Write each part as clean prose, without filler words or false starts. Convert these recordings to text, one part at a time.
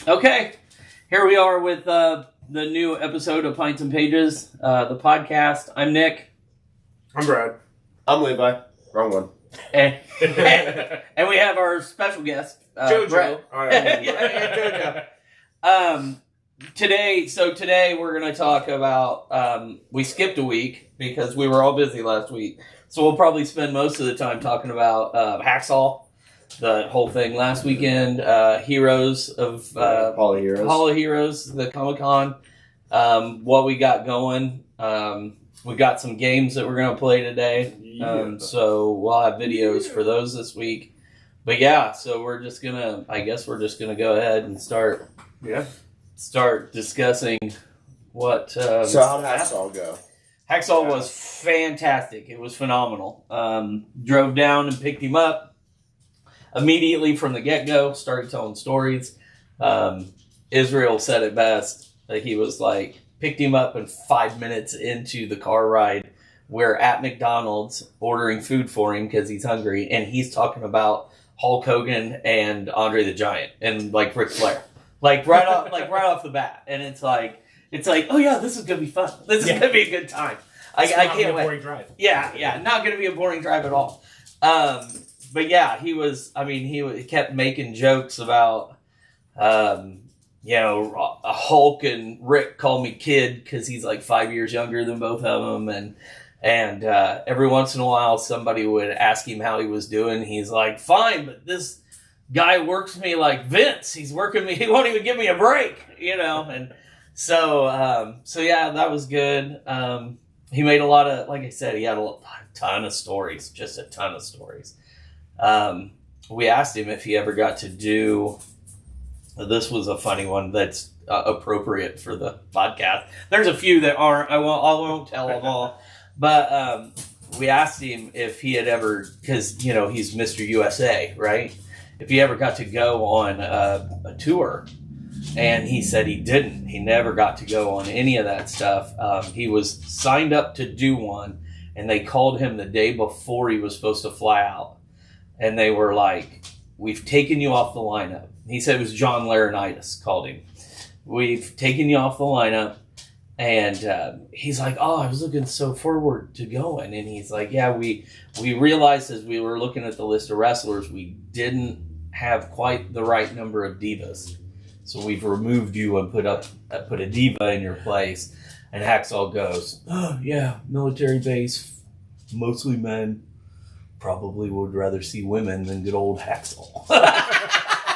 Okay, here we are with the new episode of Pints and Pages, the podcast. I'm Nick. I'm Brad. I'm Levi. Wrong one. And we have our special guest, Jojo. Brad. Jojo. Today we're going to talk about, we skipped a week because we were all busy last week. So we'll probably spend most of the time talking about Hacksaw, the whole thing last weekend, Heroes of Hall of Heroes. Hall of Heroes, the Comic-Con, what we got going. We got some games that we're going to play today. So we'll have videos for those this week. But yeah, so we're just going to go ahead and start discussing what... So how did Hacksaw go? Hacksaw was fantastic. It was phenomenal. Drove down and picked him up. Immediately from the get-go, started telling stories. Israel said it best. That he was like, picked him up and 5 minutes into the car ride, we're at McDonald's ordering food for him because he's hungry, and he's talking about Hulk Hogan and Andre the Giant and like Ric Flair, right off the bat. And it's like, oh yeah, this is gonna be fun. This is gonna be a good time. I can't wait. Boring drive. Yeah, not gonna be a boring drive at all. But yeah, he kept making jokes about, Hulk and Rick call me kid because he's like 5 years younger than both of them. And every once in a while somebody would ask him how he was doing. He's like, fine, but this guy works me like Vince. He's working me. He won't even give me a break, And so yeah, that was good. He made a lot of, like I said, he had a ton of stories, just a ton of stories. We asked him if he ever got to do, this was a funny one that's appropriate for the podcast. There's a few that aren't, I won't tell them all, but we asked him if he had ever, because, he's Mr. USA, right? If he ever got to go on a tour, and he said he didn't. He never got to go on any of that stuff. He was signed up to do one, and they called him the day before he was supposed to fly out. And they were like, we've taken you off the lineup. He said it was John Laurinaitis called him. We've taken you off the lineup. And he's like, oh, I was looking so forward to going. And he's like, yeah, we realized as we were looking at the list of wrestlers, we didn't have quite the right number of divas. So we've removed you and put a diva in your place. And Hacksaw goes, oh, yeah, military base, mostly men. Probably would rather see women than good old Hacksaw.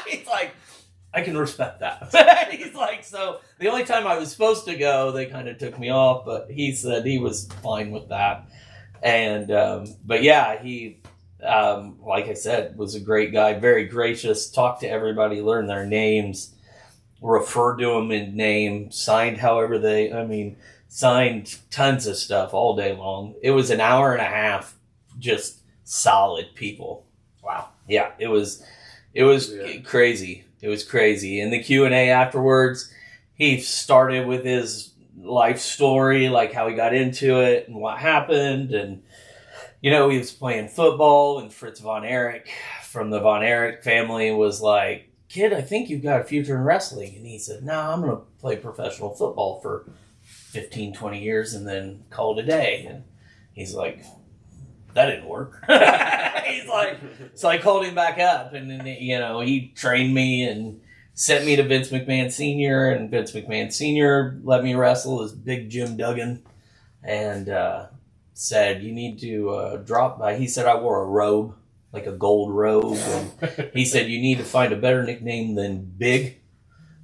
He's like, I can respect that. He's like, so the only time I was supposed to go, they kind of took me off, but he said he was fine with that. And, but yeah, he, like I said, was a great guy, very gracious, talked to everybody, learned their names, referred to them in name, signed however signed tons of stuff all day long. It was an hour and a half, just solid people. Wow. Yeah, it was crazy. It was crazy. In the Q&A afterwards, he started with his life story, like how he got into it and what happened. And, he was playing football, and Fritz Von Erich from the Von Erich family was like, kid, I think you've got a future in wrestling. And he said, no, I'm going to play professional football for 15, 20 years and then call it a day. And he's like, that didn't work. He's like, so I called him back up, and then, he trained me and sent me to Vince McMahon Sr., and Vince McMahon Sr. let me wrestle as Big Jim Duggan, and said, you need to drop by. He said I wore a robe, like a gold robe, and he said, you need to find a better nickname than Big,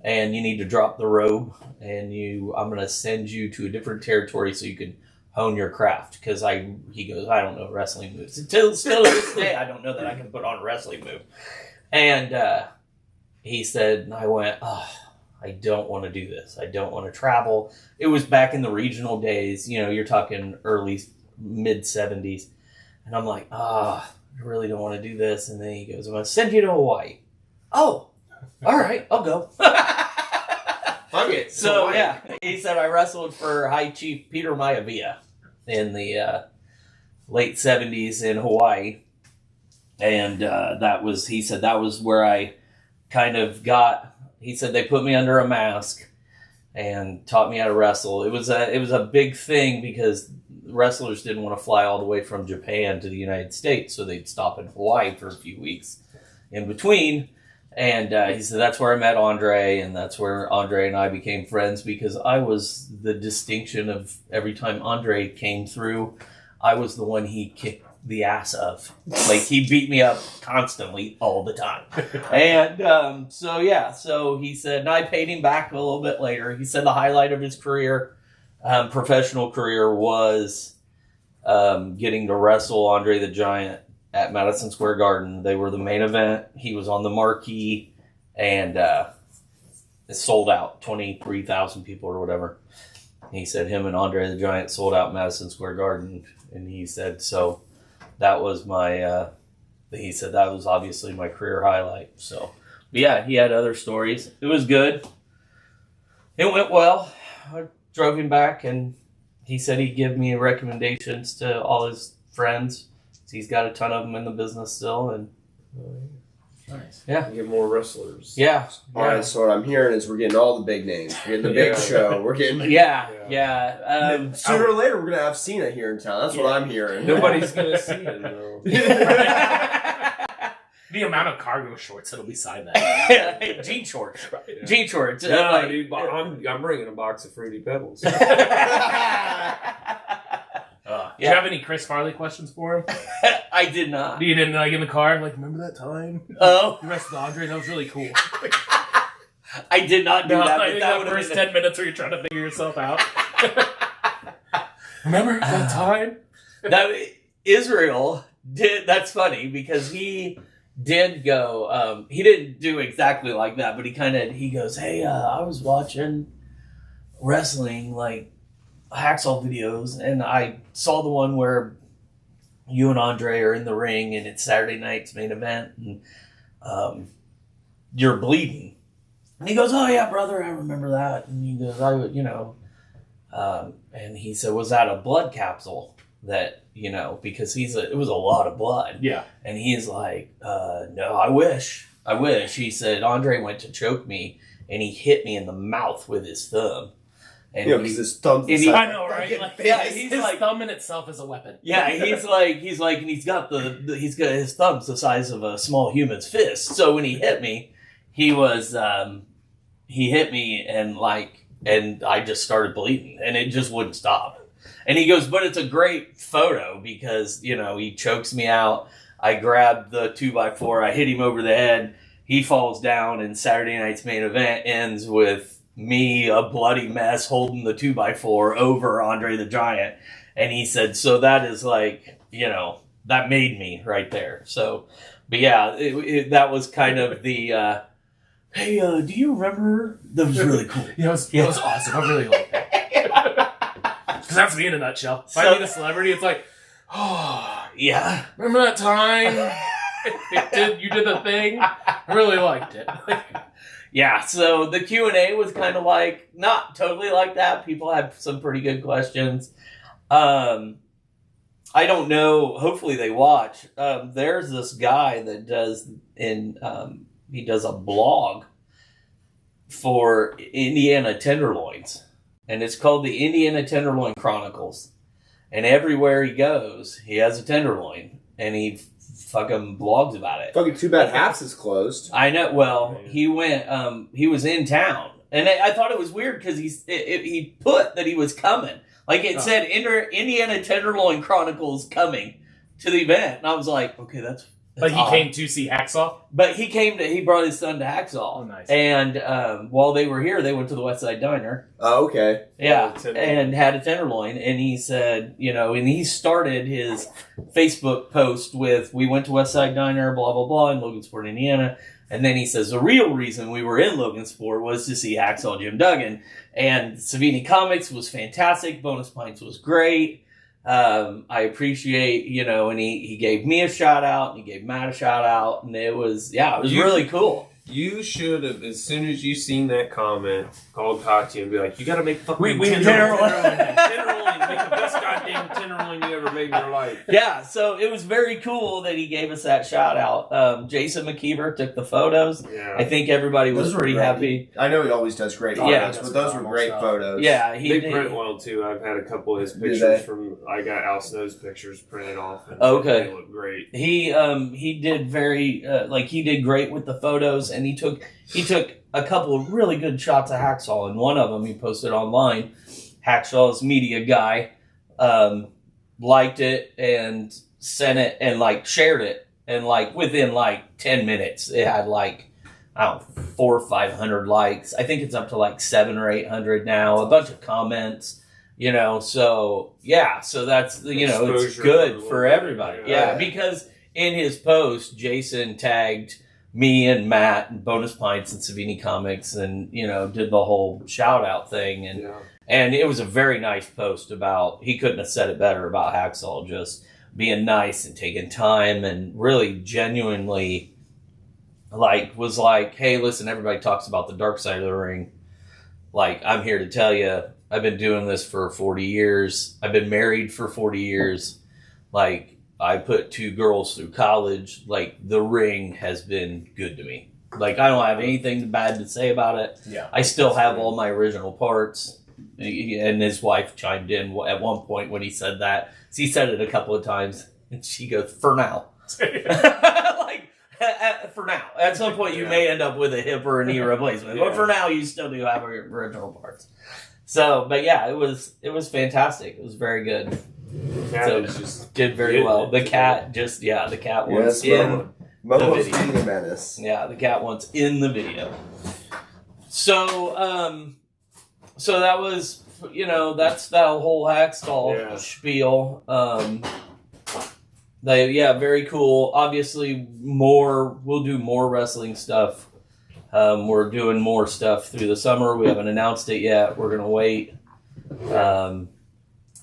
and you need to drop the robe, and I'm going to send you to a different territory so you can hone your craft, because he goes, I don't know wrestling moves. Still to this day, I don't know that I can put on a wrestling move. And he said, and I went, oh, I don't want to do this. I don't want to travel. It was back in the regional days, you're talking early, mid-70s. And I'm like, I really don't want to do this. And then he goes, I'm going to send you to Hawaii. Oh, all right, I'll go. Okay, so yeah, he said I wrestled for High Chief Peter Maivia in the late 70s in Hawaii. And he said that was where I kind of got, he said they put me under a mask and taught me how to wrestle. It was a big thing because wrestlers didn't want to fly all the way from Japan to the United States, so they'd stop in Hawaii for a few weeks in between. And he said that's where I met Andre, and that's where Andre and I became friends because I was the distinction of every time Andre came through, I was the one he kicked the ass of. Like, he beat me up constantly all the time. And so he said, and I paid him back a little bit later. He said the highlight of his career, professional career, was getting to wrestle Andre the Giant at Madison Square Garden. They were the main event. He was on the marquee, and it sold out, 23,000 people or whatever. He said him and Andre the Giant sold out Madison Square Garden, and he said, so that was he said that was obviously my career highlight. So, but yeah, he had other stories. It was good. It went well. I drove him back, and he said he'd give me recommendations to all his friends. He's got a ton of them in the business still, and nice. Yeah, you get more wrestlers. Yeah. All right. So what I'm hearing is we're getting all the big names. We're getting the big show. We're getting sooner or later we're gonna have Cena here in town. That's what I'm hearing. Nobody's gonna see it though. The amount of cargo shorts that'll be signed that. Jean shorts. Yeah. Jean shorts. No, dude, I'm bringing a box of Fruity Pebbles. Do you have any Chris Farley questions for him? I did not. You didn't, like, in the car? Like, remember that time? Oh. You wrestled Andre? That was really cool. I did not do that. I think that first 10 minutes where you're trying to figure yourself out. Remember that time? Israel did. That's funny because he did go. He didn't do exactly like that, but he goes, hey, I was watching wrestling, like, Hacksaw videos, and I saw the one where you and Andre are in the ring and it's Saturday night's main event and you're bleeding. And he goes, oh yeah, brother, I remember that. And he goes, and he said, was that a blood capsule that, because it was a lot of blood. Yeah. And he's like, no, I wish. He said, Andre went to choke me and he hit me in the mouth with his thumb. And because his thumb's the I size know, right? Like, he's his like, thumb in itself is a weapon. Yeah, he's like, and he's got his thumb's the size of a small human's fist. So when he hit me, he hit me and I just started bleeding and it just wouldn't stop. And he goes, but it's a great photo because, he chokes me out. I grabbed the 2x4, I hit him over the head. He falls down and Saturday night's main event ends with me, a bloody mess, holding the 2x4 over Andre the Giant. And he said, so that is like, that made me right there. So, but yeah, that was kind of the, hey, do you remember? That was really cool. That was awesome. I really liked that. Because that's me in a nutshell. If I meet a celebrity, it's like, oh, yeah. Remember that time? You did the thing? I really liked it. Yeah, so the Q&A was kind of like, not totally like that. People had some pretty good questions. I don't know. Hopefully they watch. There's this guy that he does a blog for Indiana Tenderloins. And it's called the Indiana Tenderloin Chronicles. And everywhere he goes, he has a tenderloin. And he fucking blogs about it. Fucking too bad Haps is closed. I know. Well, he went. He was in town, and I thought it was weird because he put that he was coming. Like it said, Indiana Tenderloin Chronicles coming to the event, and I was like, okay, that's like he odd. Came to see Hacksaw, but he brought his son to Hacksaw. Oh, nice. And while they were here, they went to the West Side Diner. Oh, okay. Yeah, and had a tenderloin, and he said, and he started his Facebook post with, we went to West Side Diner, blah, blah, blah, in Logansport, Indiana. And then he says, the real reason we were in Logansport was to see Hacksaw Jim Duggan. And Savini Comics was fantastic. Bonus Pints was great. I appreciate, and he gave me a shout out, and he gave Matt a shout out, and it was really cool. You should have, as soon as you seen that comment, called Katya and be like, you gotta make fucking We tenderloin. Tenderloin. Make the best goddamn tenderloin you ever made in your life. Yeah, so it was very cool that he gave us that shout out. Jason McKeever took the photos. Yeah. I think everybody was Those were pretty great. happy. I know he always does great Yeah. photos, but those were great photos. Yeah, he They did. print well too. I've had a couple of his Do pictures they? from. I got Al Snow's pictures printed off. And Okay. they look great. He did very he did great with the photos, and he took a couple of really good shots of Hacksaw, and one of them he posted online. Hacksaw's media guy liked it and sent it and shared it, and within 10 minutes it had 400 or 500 likes. I think it's up to 700 or 800 now. A bunch of comments. So that's it's Exposure good for for everybody. yeah. Because in his post, Jason tagged me and Matt and Bonus Pints and Savini Comics, and did the whole shout out thing, and it was a very nice post about. He couldn't have said it better about Hacksaw, just being nice and taking time and really genuinely was hey, listen, everybody talks about the dark side of the ring. I'm here to tell you, I've been doing this for 40 years. I've been married for 40 years. I put 2 girls through college. The ring has been good to me. I don't have anything bad to say about it. Yeah. I still have all my original parts. And his wife chimed in at one point when he said that. He said it a couple of times, and she goes, "For now." For now. At some point, you may end up with a hip or a knee replacement, but for now, you still do have your original parts. So, but yeah, it was fantastic. It was very good. So just did very well. The cat the cat wants in. Momo's video. being a menace. Yeah, the cat wants in the video. So, so that was that's that whole Hacksaw spiel. Very cool. Obviously, we'll do more wrestling stuff. We're doing more stuff through the summer. We haven't announced it yet. We're gonna wait.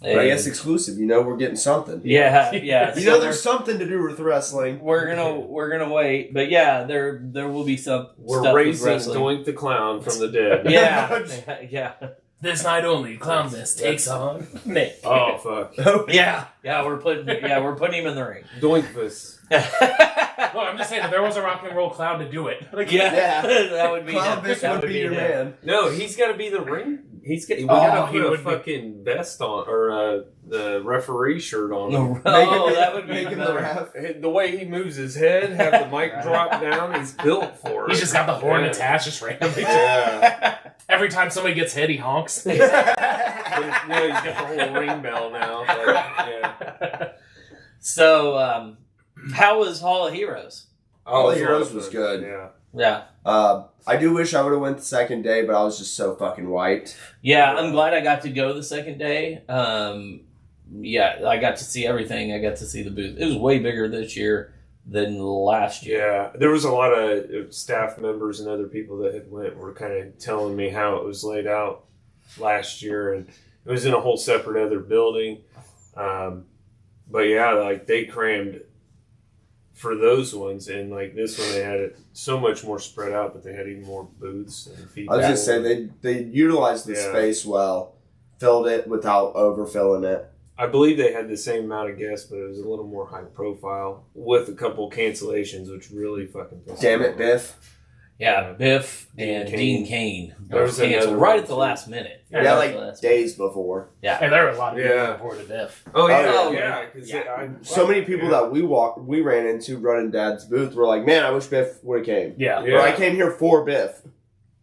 But I guess exclusive. We're getting something. Yeah. There's something to do with wrestling. We're gonna wait, but there will be some. We're stuff raising with wrestling. Doink the Clown from the dead. Yeah. This night only, Clown Mist takes on Nick. Oh fuck. Yeah. We're putting him in the ring. Doinkfus. Look, I'm just saying, if there was a rock and roll clown to do it. Yeah. That would be Clown Fish that would be your him. man. No, he's got to be the ring. We gotta he put a would be. fucking vest on, or the referee shirt on. That would be Make him the better. ref. The way he moves his head, have the mic drop down, he's built for it. He's just got the horn attached, just randomly. Yeah. Every time somebody gets hit, he honks. He's got the whole ring bell now. Yeah. So, how was Hall of Heroes? Hall of Heroes was good. Yeah. Yeah. I do wish I would have went the second day, but I was just so fucking wiped. Yeah, I'm glad I got to go the second day. I got to see everything. I got to see the booth. It was way bigger this year than last year. Yeah, there was a lot of staff members and other people that had went were kind of telling me how it was laid out last year, and it was in a whole separate other building. But yeah, they crammed for those ones, and this one they had it so much more spread out, but they had even more booths and people. I was gonna say they utilized the space well, filled it without overfilling it. I believe they had the same amount of guests, but it was a little more high profile with a couple cancellations, which really fucking pissed Damn me it, off. Biff. Yeah, Biff and Dean Dean Kane. There was Canceled another right one, at the too. last minute. Yeah, days before. Yeah. And there were a lot of people Yeah. reported Biff. Oh yeah, Oh, yeah. yeah. So many people that we ran into running Dad's booth were like, "Man, I wish Biff would have came." Yeah. Yeah. Or I came here for Biff.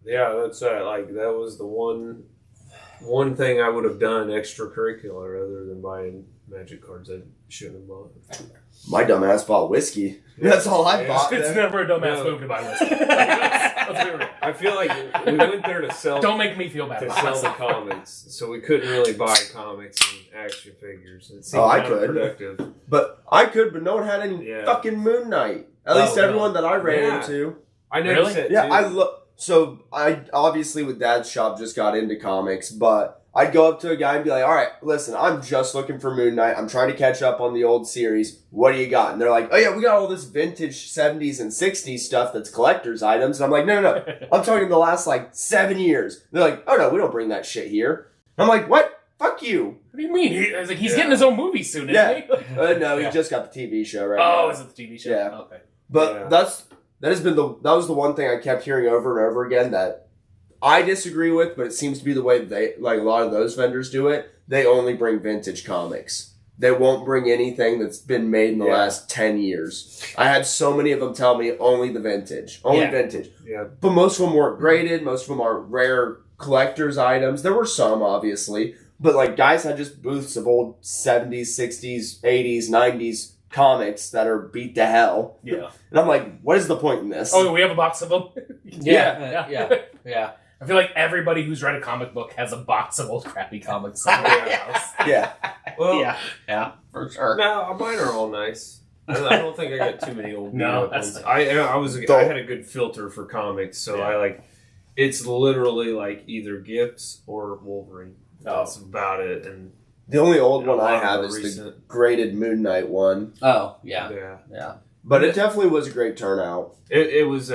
Yeah, that's that was the one thing I would have done extracurricular other than buying magic cards I shouldn't have bought. My dumbass bought whiskey. That's all I Yeah. bought. It's there. never a dumbass No. move to buy whiskey. Let's be real. I feel like we went there to sell Don't make me feel bad to about sell the myself. comics, so we couldn't really buy comics and action figures. It seemed Oh, I could. productive. But I could, but no one had any Yeah. fucking Moon Knight. At Oh, least no. everyone that I ran Yeah. into. I noticed Really? that Yeah, too. I look. So I obviously with Dad's shop just got into comics, but I'd go up to a guy and be like, all right, listen, I'm just looking for Moon Knight. I'm trying to catch up on the old series. What do you got? And they're like, oh, yeah, we got all this vintage 70s and 60s stuff that's collector's items. And I'm like, no. I'm talking the last, 7 years. They're like, oh, no, we don't bring that shit here. I'm like, what? Fuck you. What do you mean? He's getting his own movie soon, isn't he? No, he just got the TV show right now. Oh, is it the TV show? Yeah. Okay. But that was the one thing I kept hearing over and over again that I disagree with, but it seems to be the way they, a lot of those vendors do it. They only bring vintage comics. They won't bring anything that's been made in the last 10 years. I had so many of them tell me only the vintage. Only vintage. Yeah. But most of them weren't graded. Most of them are rare collector's items. There were some, obviously. But, guys had just booths of old 70s, 60s, 80s, 90s comics that are beat to hell. Yeah. And I'm like, what is the point in this? Oh, we have a box of them? Yeah. I feel like everybody who's read a comic book has a box of old crappy comics somewhere in their house. Yeah. Well, yeah, for sure. no, mine are all nice. I don't think I got too many old No, ones. that's I had a good filter for comics, so it's literally either Gifts or Wolverine. That's about it. And the only old one I lot have more is the recent. graded Moon Knight one. Oh, yeah. But it definitely was a great turnout. It was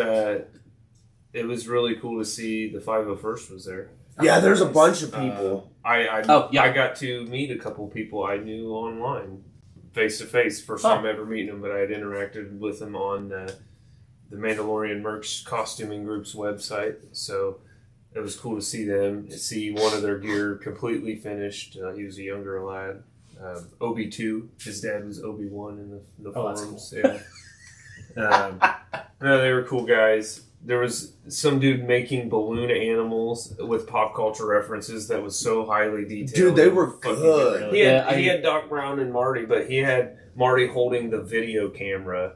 really cool to see the 501st was there. Yeah, there's a bunch of people. I got to meet a couple people I knew online, face to face. First time ever meeting them, but I had interacted with them on the Mandalorian merch costuming group's website. So it was cool to see them, see one of their gear completely finished. He was a younger lad. Obi-2. His dad was Obi-Wan in the forums. Cool. Yeah. No, they were cool guys. There was some dude making balloon animals with pop culture references that was so highly detailed. Dude, they were good. He had Doc Brown and Marty, but he had Marty holding the video camera.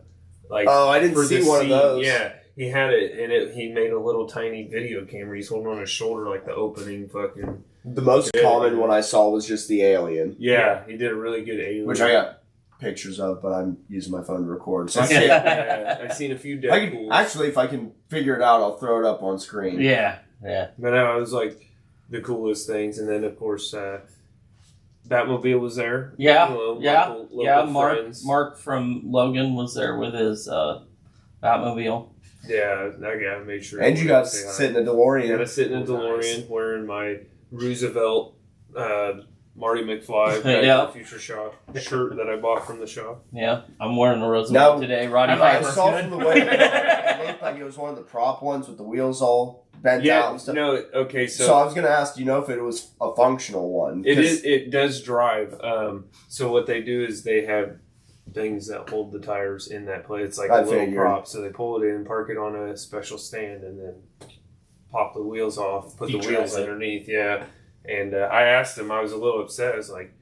I didn't see one of those. Yeah, he had it, and he made a little tiny video camera. He's holding on his shoulder like the opening fucking... The most common one I saw was just the alien. Yeah, he did a really good alien. Which I got pictures of, but I'm using my phone to record. So I've seen a few Deadpools. Actually, if I can figure it out, I'll throw it up on screen. Yeah. But no, it was the coolest things. And then, of course, Batmobile was there. Yeah. Local friends. Mark from Logan was there with his Batmobile. Yeah, that guy made sure. And you got to sit in a DeLorean. Got to sit in a DeLorean wearing my Roosevelt Marty McFly Back to the Future shirt that I bought from the shop. Yeah, I'm wearing a Roosevelt today. Roddy I saw from the way it looked like it was one of the prop ones with the wheels all bent out and stuff. No, okay, so I was going to ask, do you know if it was a functional one? It does drive. So what they do is they have things that hold the tires in that place. It's like a little prop. So they pull it in, park it on a special stand, and then pop the wheels off, put the wheels underneath. Yeah. And I asked him, I was a little upset. I was like,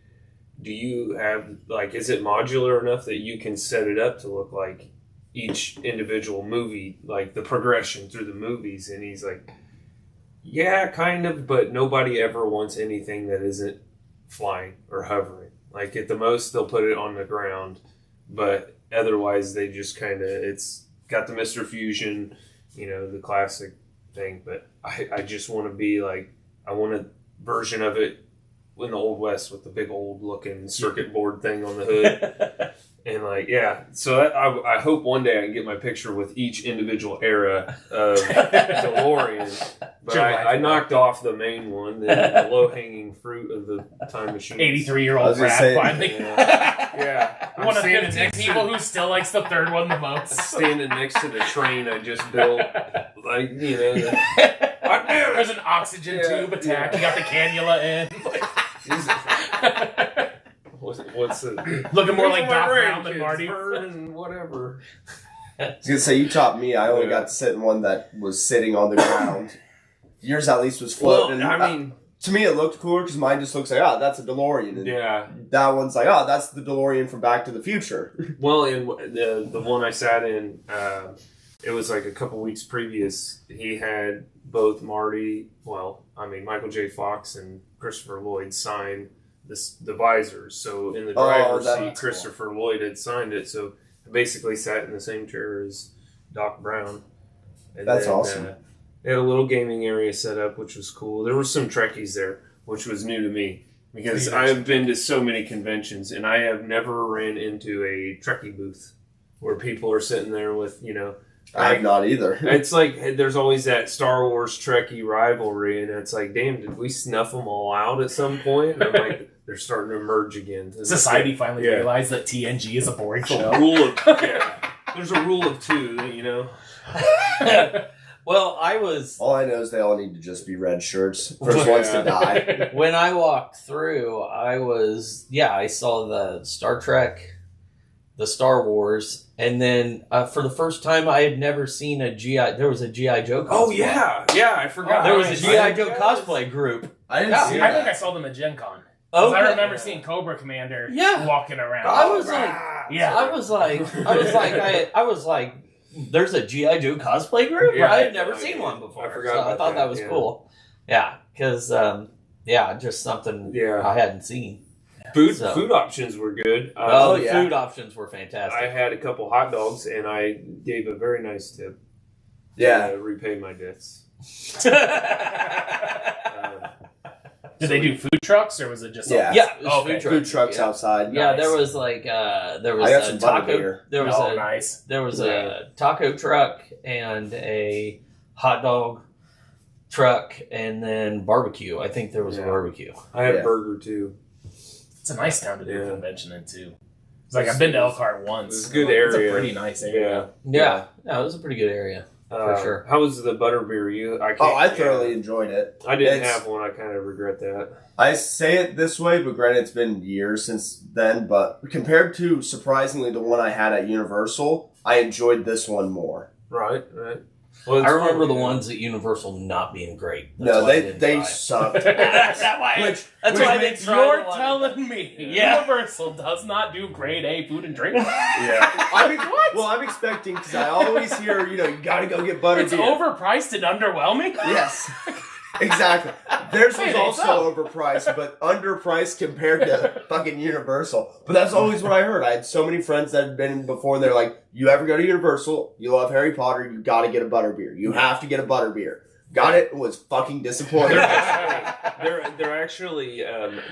do you have, is it modular enough that you can set it up to look like each individual movie, like the progression through the movies? And he's like, yeah, kind of, but nobody ever wants anything that isn't flying or hovering. At the most, they'll put it on the ground, but otherwise they just it's got the Mr. Fusion, the classic thing. But I just want to be I want a version of it in the Old West with the big old looking circuit board thing on the hood. And so I hope one day I can get my picture with each individual era of DeLorean. But I knocked off the main one, the low-hanging fruit of the time machine. 83-year-old Brad finally. Yeah. One of 15 people who still likes the third one the most. Standing next to the train I just built. There's an oxygen tube attached. You got the cannula in. What's it? Looking more like Doc Brown than Marty. And whatever. I was going to say, you taught me. I only got to sit in one that was sitting on the ground. Yours at least was floating. Well, to me it looked cooler because mine just looks like, that's a DeLorean. And that one's like, that's the DeLorean from Back to the Future. Well, and the one I sat in, it was a couple weeks previous. He had both Michael J. Fox and Christopher Lloyd sign the visors. So in the driver's seat, Christopher Lloyd had signed it. So I basically sat in the same chair as Doc Brown. And that's awesome. They had a little gaming area set up, which was cool. There were some Trekkies there. which was new to me because I have been to so many conventions and I have never ran into a Trekkie booth where people are sitting there with, you know. I have not either. It's like there's always that Star Wars Trekkie rivalry, and it's like, damn, did we snuff them all out at some point? And I'm like, they're starting to emerge again. And Society finally realized that TNG is a boring show. There's a rule of two, you know. Well, all I know is they all need to just be red shirts. First ones to die. When I walked through, I saw the Star Trek, the Star Wars, and then for the first time, I had never seen there was a G.I. Joe cosplay. Oh, yeah, I forgot. There was a G.I. Joe cosplay group. I didn't see I that. think I saw them at Gen Con. Okay. I remember seeing Cobra Commander walking around. I was like, there's a G.I. Joe cosplay group? Yeah, I had never seen one before. I forgot about I thought that was yeah. cool. Yeah, because, just something I hadn't seen. Food options were good. Food options were fantastic. I had a couple hot dogs, and I gave a very nice tip. Yeah. To repay my debts. Did they do food trucks, or was it just... Yeah. Yeah, it was Food trucks outside. Yeah, Nice. there was like there was I got a some taco. butterbeer. There was nice. There was a taco truck and a hot dog truck, and then barbecue. I think there was a barbecue. I had burger too. It's a nice town to do a convention in too. It's like I've been to Elkhart once. It's a good area. It's a pretty nice area. Yeah, it was a pretty good area for sure. How was the butterbeer? I thoroughly enjoyed it. I didn't have one. I kind of regret that. I say it this way, but granted, it's been years since then. But compared to, surprisingly, the one I had at Universal, I enjoyed this one more. Right. Well, I remember the ones at Universal not being great. No, they sucked. That's why I didn't try. You're telling me Universal does not do grade A food and drink? Yeah. I'm expecting, because I always hear, you gotta go get butterbeer. It's overpriced and underwhelming? Yes. Exactly. Theirs was also overpriced, but underpriced compared to fucking Universal. But that's always what I heard. I had so many friends that had been before, and they're like, you ever go to Universal, you love Harry Potter, you gotta get a butterbeer. You have to get a butterbeer. Got it, was fucking disappointed. They're actually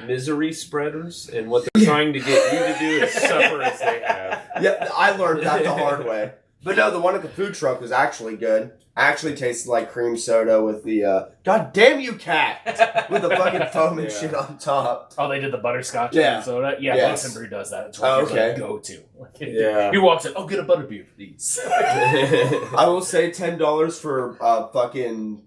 misery spreaders, and what they're trying to get you to do is suffer as they have. Yeah, I learned that the hard way. But no, the one at the food truck was actually good. Actually tasted like cream soda with the, God damn you, cat! With the fucking foam and shit on top. Oh, they did the butterscotch Yeah. soda? Yeah, Yes. Wilson Brew does that. It's what Okay. go-to. Yeah. He walks in, get a butterbeer, please. I will say $10 for a fucking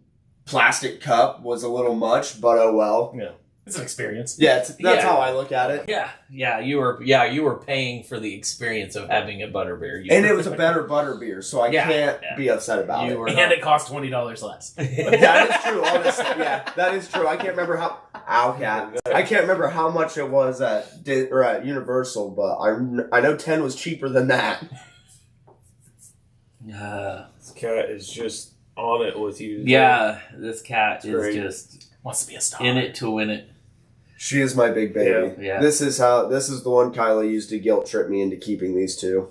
plastic cup was a little much, but oh well. Yeah. It's an experience. Yeah, that's how I look at it. Yeah, you were paying for the experience of having a butterbeer. And it was a better butterbeer, so I can't be upset about it. And it cost $20 less. That is true, honestly. Yeah, that is true. I can't remember I can't remember how much it was at Universal, but I know 10 was cheaper than that. This cat is just on it with you. Yeah, this cat great. just Wants to be a star. in it to win it. She is my big baby. Yeah. This is the one Kyla used to guilt trip me into keeping these two.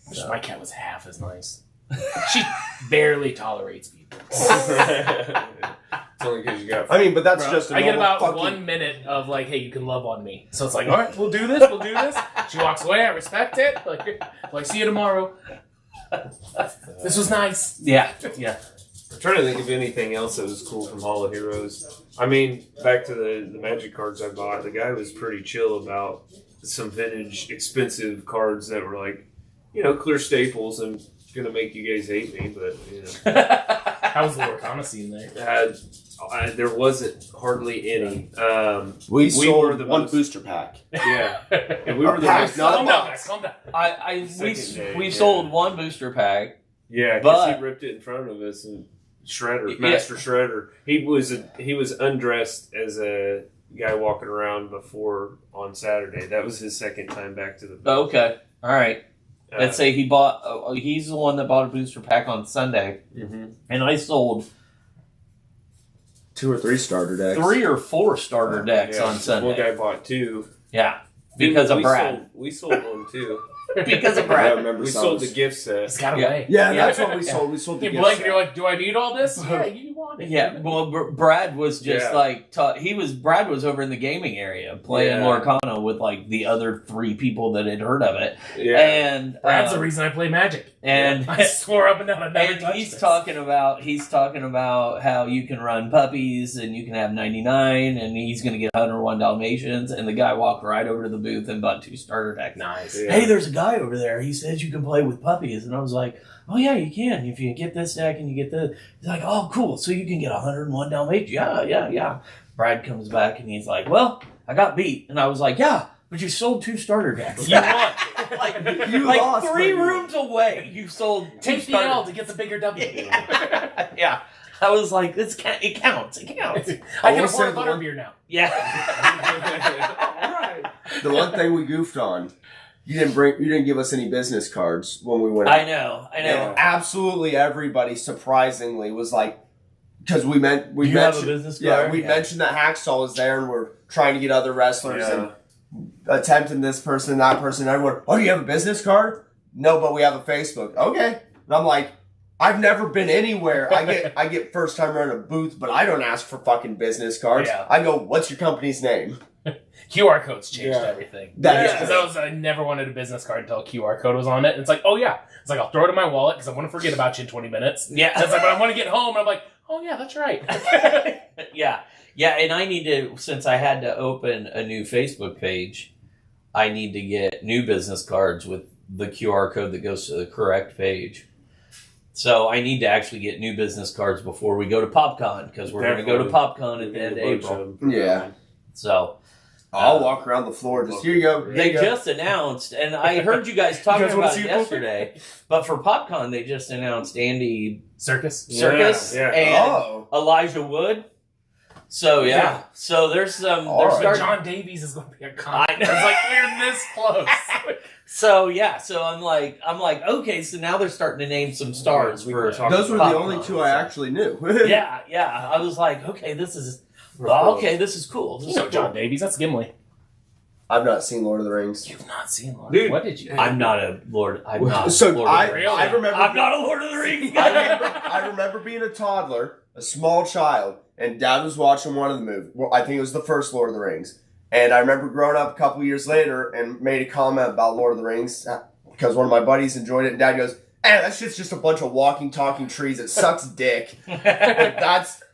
Wish my cat was half as nice. She barely tolerates people. It's only because you got. I mean, but that's just a I get normal about 1 minute of like, hey, you can love on me. So it's like, all right, we'll do this. She walks away. I respect it. Like see you tomorrow. This was nice. Yeah. I'm trying to think of anything else that was cool from Hall of Heroes. I mean, back to the Magic cards I bought, the guy was pretty chill about some vintage, expensive cards that were like, clear staples and going to make you guys hate me, but, How was the Lorcana scene there? There wasn't hardly any. We sold were the one most- booster pack. Yeah. And we were the pack, most... not a Calm down, box. guys. Calm down. We sold one booster pack. Yeah, because But- he ripped it in front of us and Shredder, Yeah. Master Shredder. He was undressed as a guy walking around before on Saturday. That was his second time back to the. Okay, all right. Let's say he bought. He's the one that bought a booster pack on Sunday, and I sold 2 or 3 starter decks. 3 or 4 starter decks on Sunday. One guy bought 2. Yeah, because of Brad. We sold one too. because of I Brad. remember We some. sold the gift set. It's got Yeah. away. Yeah, Yeah. that's what we sold. We sold the You gift blink set. and you're like, do I need all this? Yeah, you want it. Yeah, well, Brad was just Yeah. like Brad was over in the gaming area playing Yeah. Lorcana with like the other 3 people that had heard of it, Yeah. and Brad's the reason I play Magic. and I swore up and down I'd never and touch he's this. talking about how you can run puppies and you can have 99, and he's going to get 101 Dalmatians, and the guy walked right over to the booth and bought 2 starter decks. Nice. Yeah. Hey, there's a guy over there. He says you can play with puppies, and I was like, oh yeah, you can if you get this deck and you get this. He's like, oh cool, so you can get 101 Dalmatians. Yeah. Brad comes back and he's like, well, I got beat, and I was like, yeah, but you sold 2 starter decks. You won. like You like lost, 3 but you- rooms away, you sold 2 Take the starter L to get the bigger W. yeah. I was like, it counts. It counts. I will can say afford the one- butterbeer now. Yeah. Alright. The one thing we goofed on, you didn't give us any business cards when we went. I know. And absolutely everybody, surprisingly, was like, because we You have a mentioned, business yeah, card? we mentioned that Hacksaw was there, and we're trying to get other wrestlers and attempting this person, that person. Everyone, oh, do you have a business card? No, but we have a Facebook. Okay, and I'm like, I've never been anywhere. I get first time around a booth, but I don't ask for fucking business cards. Yeah. I go, what's your company's name? QR codes changed Yeah. everything. That is Because I never wanted a business card until a QR code was on it. And it's like, oh yeah. It's like, I'll throw it in my wallet because I want to forget about you in 20 minutes. Yeah. And it's like, but I want to get home. And I'm like, oh yeah, that's right. Yeah. Yeah, and I need to, since I had to open a new Facebook page, I need to get new business cards with the QR code that goes to the correct page. So I need to actually get new business cards before we go to PopCon, because we're going to go to PopCon at the end of April. Yeah. So I'll walk around the floor. Just here you go. Here they you go. just announced, and I heard you guys talking You guys wanna about see it a poker? yesterday, but for PopCon they just announced Andy Circus. Circus Yeah. and Oh. Elijah Wood. So yeah, so there's some. All They're right. starting. John Davies is going to be a con. I It's know. like, we're this close. So yeah, so I'm like, okay, so now they're starting to name some stars We for. were talking Those were the PopCon, only two I so- actually knew. Yeah. I was like, okay, this is cool. This You is know cool. John Davies. That's Gimli. I've not seen Lord of the Rings. You've not seen Lord. Dude. What did you? I'm not a Lord. I'm not. So Lord of the I Rings. remember. I'm not a Lord of the Rings I guy. remember, I remember being a toddler, a small child, and Dad was watching one of the movies. Well, I think it was the first Lord of the Rings. And I remember growing up a couple years later and made a comment about Lord of the Rings because one of my buddies enjoyed it. And Dad goes, that shit's just a bunch of walking, talking trees. It sucks dick. And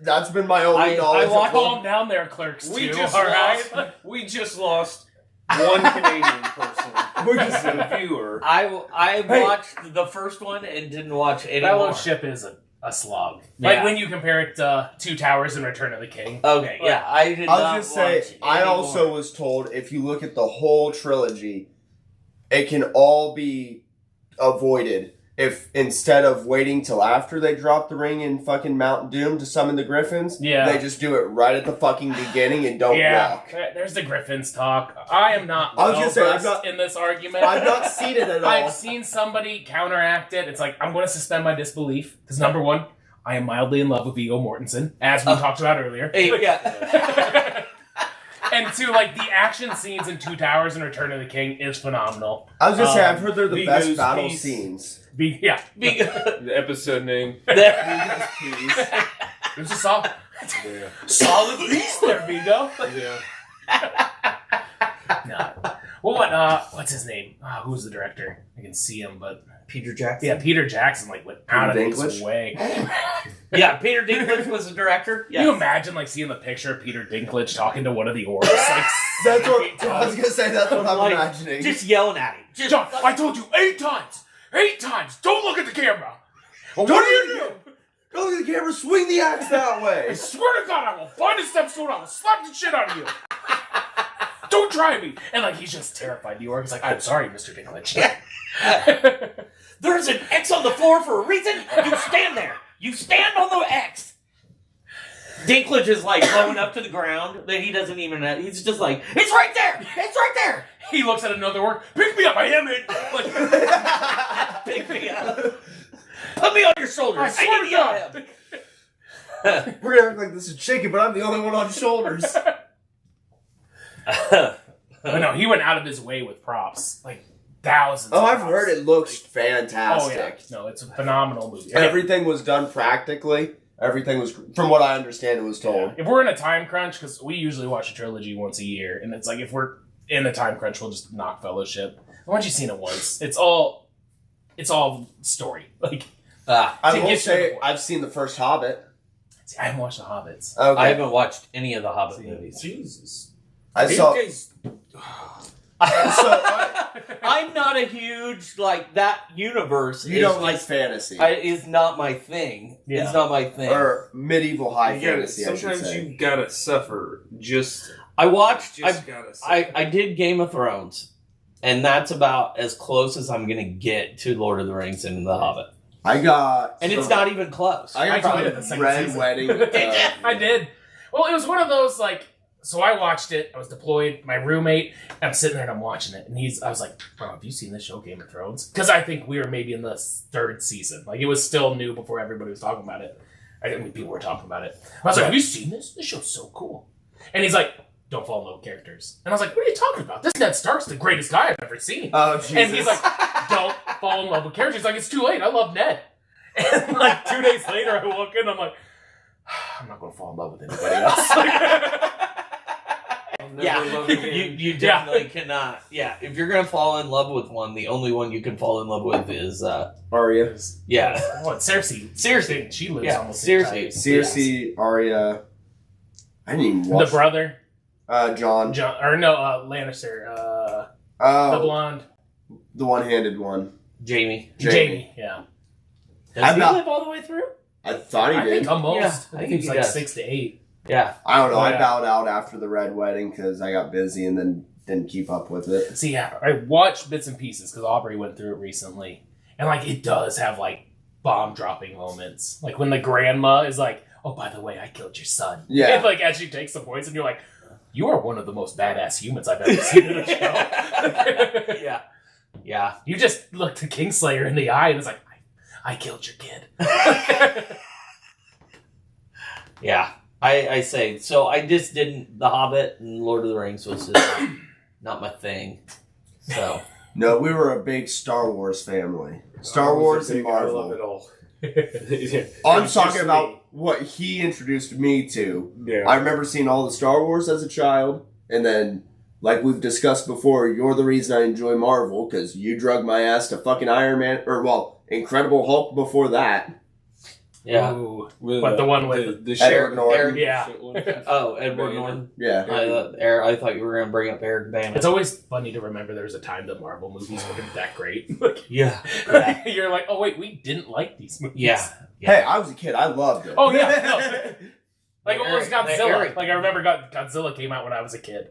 that's been my only I knowledge. of watched- Calm down there, clerks. We too, just all right? lost. We just lost one Canadian person. We're just a viewer. I Hey. watched the first one and didn't watch any more. Fellowship is a slog. Yeah. Like when you compare it to Two Towers and Return of the King. Okay, yeah, I did I not was gonna watch say, I any also more. was told if you look at the whole trilogy, it can all be avoided if instead of waiting till after they drop the ring in fucking Mount Doom to summon the Griffins, Yeah. they just do it right at the fucking beginning and don't Yeah, walk. there's the Griffins talk. I am not I was gonna say, I've well-versed not- in this argument. I've not seen it at all. I've seen somebody counteract it. It's like, I'm going to suspend my disbelief. Because number one, I am mildly in love with Viggo Mortensen, as we talked about earlier. Hey, yeah. And two, like, the action scenes in Two Towers and Return of the King is phenomenal. I was gonna say, I've heard they're the Viggo's best battle piece. scenes. Yeah. The episode name. There- There's a solid Yeah. piece there, Viggo. Yeah. No. Well, what's his name? Who's the director? I can see him, but Peter Jackson. yeah, Peter Jackson like went out of his Dinklage? way. Yeah, Peter Dinklage was the director. Can Yes. you imagine like seeing the picture of Peter Dinklage talking to one of the orcs? Like, That's what I was gonna say. That's what I'm Like, imagining. just yelling at him. Just, John, I told you 8 times! 8 times! Don't look at the camera! Well, Don't what do you look do? at Go to the camera, swing the axe that I way. swear to God, I will find a stepstone, I will slap the shit out of you! Don't try me! And like, he's just terrified. The orc's like, I'm sorry, Mr. Dinklage. There's an X on the floor for a reason. You stand there. You stand on the X. Dinklage is like blowing up to the ground that he doesn't even know. He's just like, it's right there. It's right there. He looks at another orc, pick me up, I am it! Like, Pick me up. Put me on your shoulders. I swear to God! need to We're gonna act like this is chicken, but I'm the only one on shoulders. get him. But no, he went out of his way with props. Like, thousands. Oh, of I've cops. heard it looks Oh fantastic. yeah, no, it's a phenomenal movie. Everything was done practically. Everything was, from what I understand, it was told. If we're in a time crunch, because we usually watch a trilogy once a year, and it's like if we're in a time crunch, we'll just knock Fellowship. Once you've seen it once, it's all story. Like I To will get to the say, point. I've seen the first Hobbit. see, I haven't watched The Hobbits. Okay. I haven't watched any of the Hobbit movies. Jesus. I You saw. guys- I'm not a huge that universe. You is don't like fantasy. is not my thing. Yeah. It's not my thing. Or medieval high you gotta- fantasy, I should sometimes say. you gotta suffer. Just I watched. gotta suffer. I did Game of Thrones, and that's about as close as I'm gonna get to Lord of the Rings and The Hobbit. I got... And it's not even close. I got completed the the second Red season. Wedding. I did. Well, it was one of those so I watched it. I was deployed. My roommate. I'm sitting there and I'm watching it, and I was like, "Bro, have you seen this show, Game of Thrones?" Because I think we were maybe in the third season. Like it was still new before everybody was talking about it. I mean, people were talking about it. I was like, "Have you seen this? This show's so cool." And he's like, "Don't fall in love with characters." And I was like, "What are you talking about? This Ned Stark's the greatest guy I've ever seen." Oh, Jesus. And he's like, "Don't fall in love with characters." He's like, "It's too late. I love Ned." And 2 days later, I walk in. I'm like, I'm not going to fall in love with anybody else. I'll never Yeah, love again. you definitely cannot. Yeah, if you're gonna fall in love with one, the only one you can fall in love with is Arya. yeah, What, Cersei? Cersei. She lives Yeah, almost Cersei. Cersei, Arya. I didn't even watch... The brother, John. Lannister, the Oh, blonde, the one-handed one. Jamie. Jamie. Yeah, Does I'm he not- live all the way through? I thought he I did. think almost. Yeah, I think he's he like does. 6 to 8. Yeah. I don't know. Oh, I yeah. bowed out after the Red Wedding because I got busy and then didn't keep up with it. See, yeah, I watched bits and pieces because Aubrey went through it recently, and it does have bomb dropping moments, like when the grandma is like, "Oh, by the way, I killed your son." Yeah. And as she takes the points, and you're like, "You are one of the most badass humans I've ever seen in a show." Yeah. Yeah. You just looked the Kingslayer in the eye and it's like, I killed your kid. Yeah. I say so. I just didn't. The Hobbit and Lord of the Rings was just not my thing. So No, we were a big Star Wars family. I Star was Wars a and big- I love Marvel. it all. I'm It's talking just about me. what he introduced me to. Yeah. I remember seeing all the Star Wars as a child, and then, like we've discussed before, you're the reason I enjoy Marvel, because you drug my ass to fucking Iron Man, Incredible Hulk before that. yeah. Ooh. With, But the one with the Edward Norton. Yeah. Oh, Edward Banner. Norton. Yeah. I thought you were gonna bring up Eric Bana. It's always funny to remember there was a time that Marvel movies weren't that great. Yeah. Yeah. You're like, oh wait, we didn't like these movies. Yeah. Hey, I was a kid. I loved it. Oh, yeah, no. What was The Godzilla? Eric- I remember Godzilla came out when I was a kid.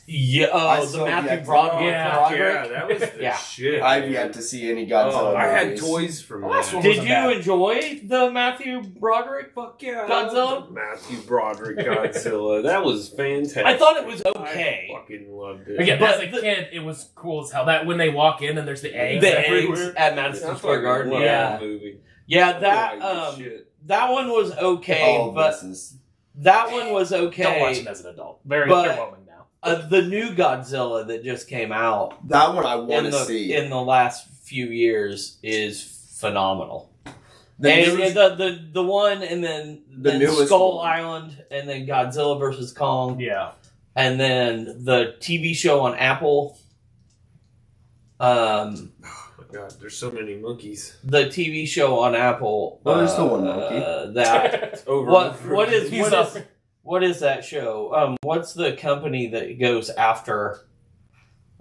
Yeah. I Oh, the still Matthew yet to- Broderick. Yeah. Broderick. Yeah, that was the Yeah. shit. I've man. yet to see any Godzilla Oh, I had movies. toys from The last that. one Did wasn't you bad. enjoy the Matthew Broderick? Fuck yeah. Godzilla? Matthew Broderick Godzilla. That was fantastic. I thought it was okay. I fucking loved it. Again, But as a kid, it was cool as hell. That when they walk in and there's the eggs The everywhere. eggs at I Madison fucking Square Garden. loved Yeah. that movie. Yeah, That was shit. that one was okay, All but misses. that one was okay. Don't watch it as an adult. Very But- underwhelming now. The new Godzilla that just came out That one I want in to the see. in the last few years is phenomenal. The And newest- the one and then The newest Skull one. Island and then Godzilla versus Kong Yeah. and then the TV show on Apple. Oh my god, there's so many monkeys. The TV show on Apple. Well, there's still one monkey. That It's over. what is that show? What's the company that goes after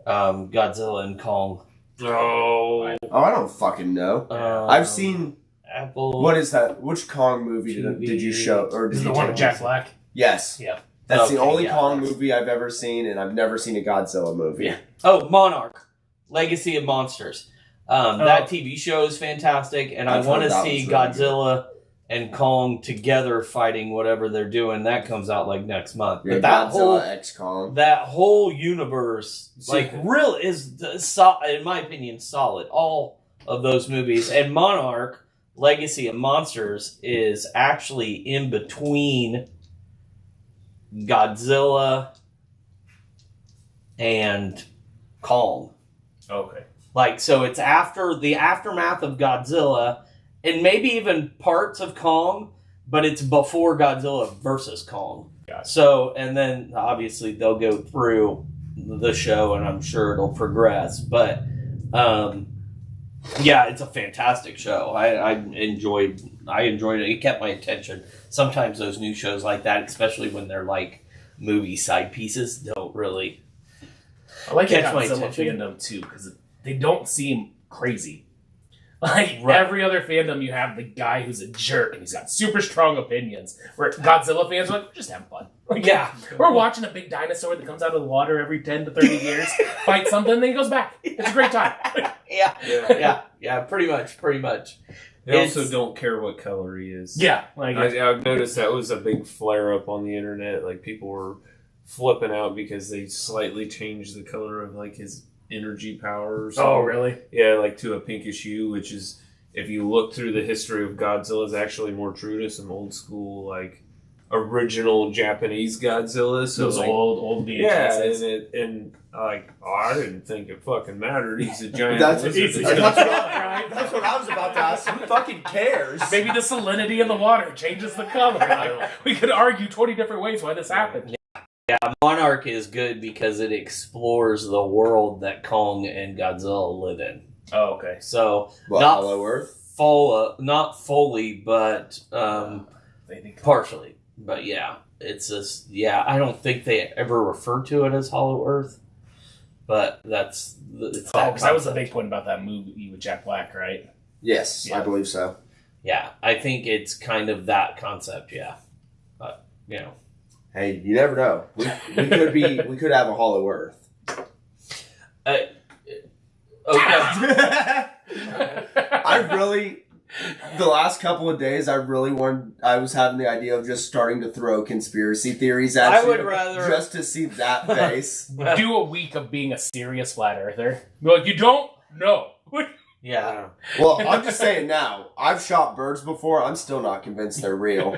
Godzilla and Kong? Oh. Oh, I don't fucking know. I've seen... Apple. What is that? Which Kong movie TV. did you show? Or This did is the you one take with Jack us? Black. Yes. Yeah. That's the Okay, only yeah, Kong that's- movie I've ever seen, and I've never seen a Godzilla movie. Yeah. Oh, Monarch, Legacy of Monsters. That TV show is fantastic, and I've I want heard to that see one's really Godzilla and Kong together fighting whatever they're doing. That comes out next month. Yeah, But that Godzilla X Kong. whole universe, See- real is in my opinion solid. All of those movies and Monarch, Legacy of Monsters is actually in between Godzilla and Kong. Okay. Like, so it's after the aftermath of Godzilla, and maybe even parts of Kong, but it's before Godzilla versus Kong. Gotcha. So, and then obviously they'll go through the show, and I'm sure it'll progress. But, yeah, it's a fantastic show. I enjoyed it. It kept my attention. Sometimes those new shows like that, especially when they're like movie side pieces, don't really I like catch my Godzilla attention. fandom too because they don't seem crazy. Like Right. every other fandom, you have the guy who's a jerk and he's got super strong opinions. Where Godzilla fans are like, we're just having fun. Like, Yeah. we're watching a big dinosaur that comes out of the water every 10 to 30 years, fight something, then he goes back. It's a great time. Yeah, pretty much. They It's- also don't care what color he is. Yeah, like I've noticed that was a big flare up on the internet. Like people were flipping out because they slightly changed the color of like his energy power or something. oh really? Yeah, like to a pinkish hue, which is, if you look through the history of Godzilla, is actually more true to some old school, like original Japanese Godzilla. So Those like, old VHSs. yeah, and like, oh, I didn't think it fucking mattered. He's a giant. That's lizard. that's what I was about to ask. Who fucking cares? Maybe the salinity of the water changes the color. Like, we could argue 20 different ways why this happened. Yeah, Monarch is good because it explores the world that Kong and Godzilla live in. Oh, okay. So What, not Hollow Earth? not fully, but They think partially. But yeah, it's just I don't think they ever refer to it as Hollow Earth, but it's because that was the big point about that movie with Jack Black, right? Yes, Yeah. I believe so. Yeah, I think it's kind of that concept. Yeah, but you know. Hey, you never know. We could have a Hollow Earth. Okay. I really, the last couple of days, I was having the idea of just starting to throw conspiracy theories at I you. would rather- just to see that face. Do a week of being a serious flat earther. Be like, you don't know. Yeah. Well, I'm just saying now. I've shot birds before. I'm still not convinced they're real.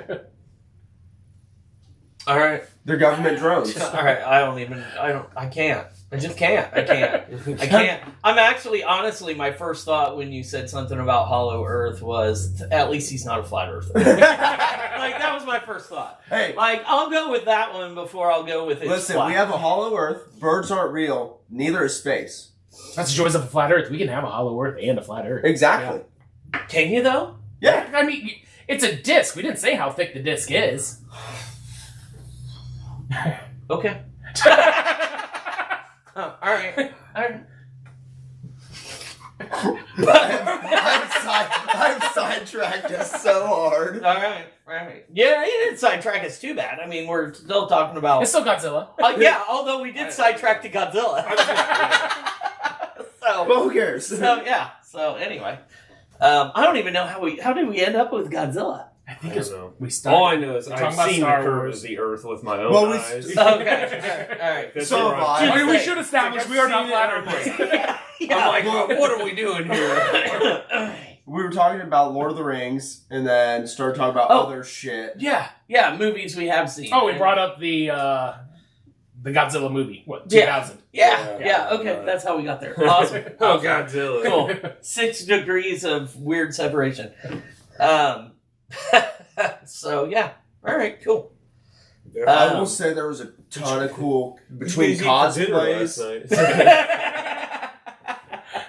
All right. They're government drones. All right. I can't. I just can't. I can't. I'm actually, honestly, my first thought when you said something about Hollow Earth was, at least he's not a flat earther. Like, that was my first thought. Hey, Like, I'll go with that one before I'll go with it. listen, we have a Hollow Earth. Birds aren't real. Neither is space. That's the joys of a flat earth. We can have a hollow earth and a flat earth. Exactly. Can you, though? Yeah. I mean, it's a disc. We didn't say how thick the disc is. Okay. All right. I've sidetracked us so hard. All right. Yeah, you didn't sidetrack us too bad. I mean, we're still talking about... It's still Godzilla. yeah, although we did sidetrack to Godzilla. Well, who cares? So anyway, I don't even know how did we end up with Godzilla? I think I it's don't know. we started. All I know is We're I've talking about seen the Star curve Wars. of the Earth with my own Well, we- eyes. Okay. All right. Could So be have wrong. I. I mean, we Like- should establish I've we are not seen flat it, I'm earthers. Yeah. I'm like, what are we doing here? We were talking about Lord of the Rings, and then started talking about Oh. other shit. Yeah, movies we have seen. Oh, we brought up the Godzilla movie. What, Yeah. 2000? Yeah. Okay, that's how we got there. Awesome. Oh, Godzilla. Cool. 6 degrees of weird separation. So yeah. All right. Cool. I will say there was a ton of cool between cosplays.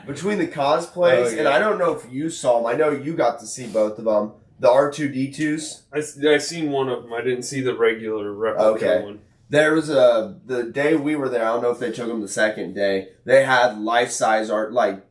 Between the cosplays, Oh, yeah. and I don't know if you saw them. I know you got to see both of them. The R2D2s. I seen one of them. I didn't see the regular replica Okay. one. There was the day we were there. I don't know if they took them the second day. They had life size art, like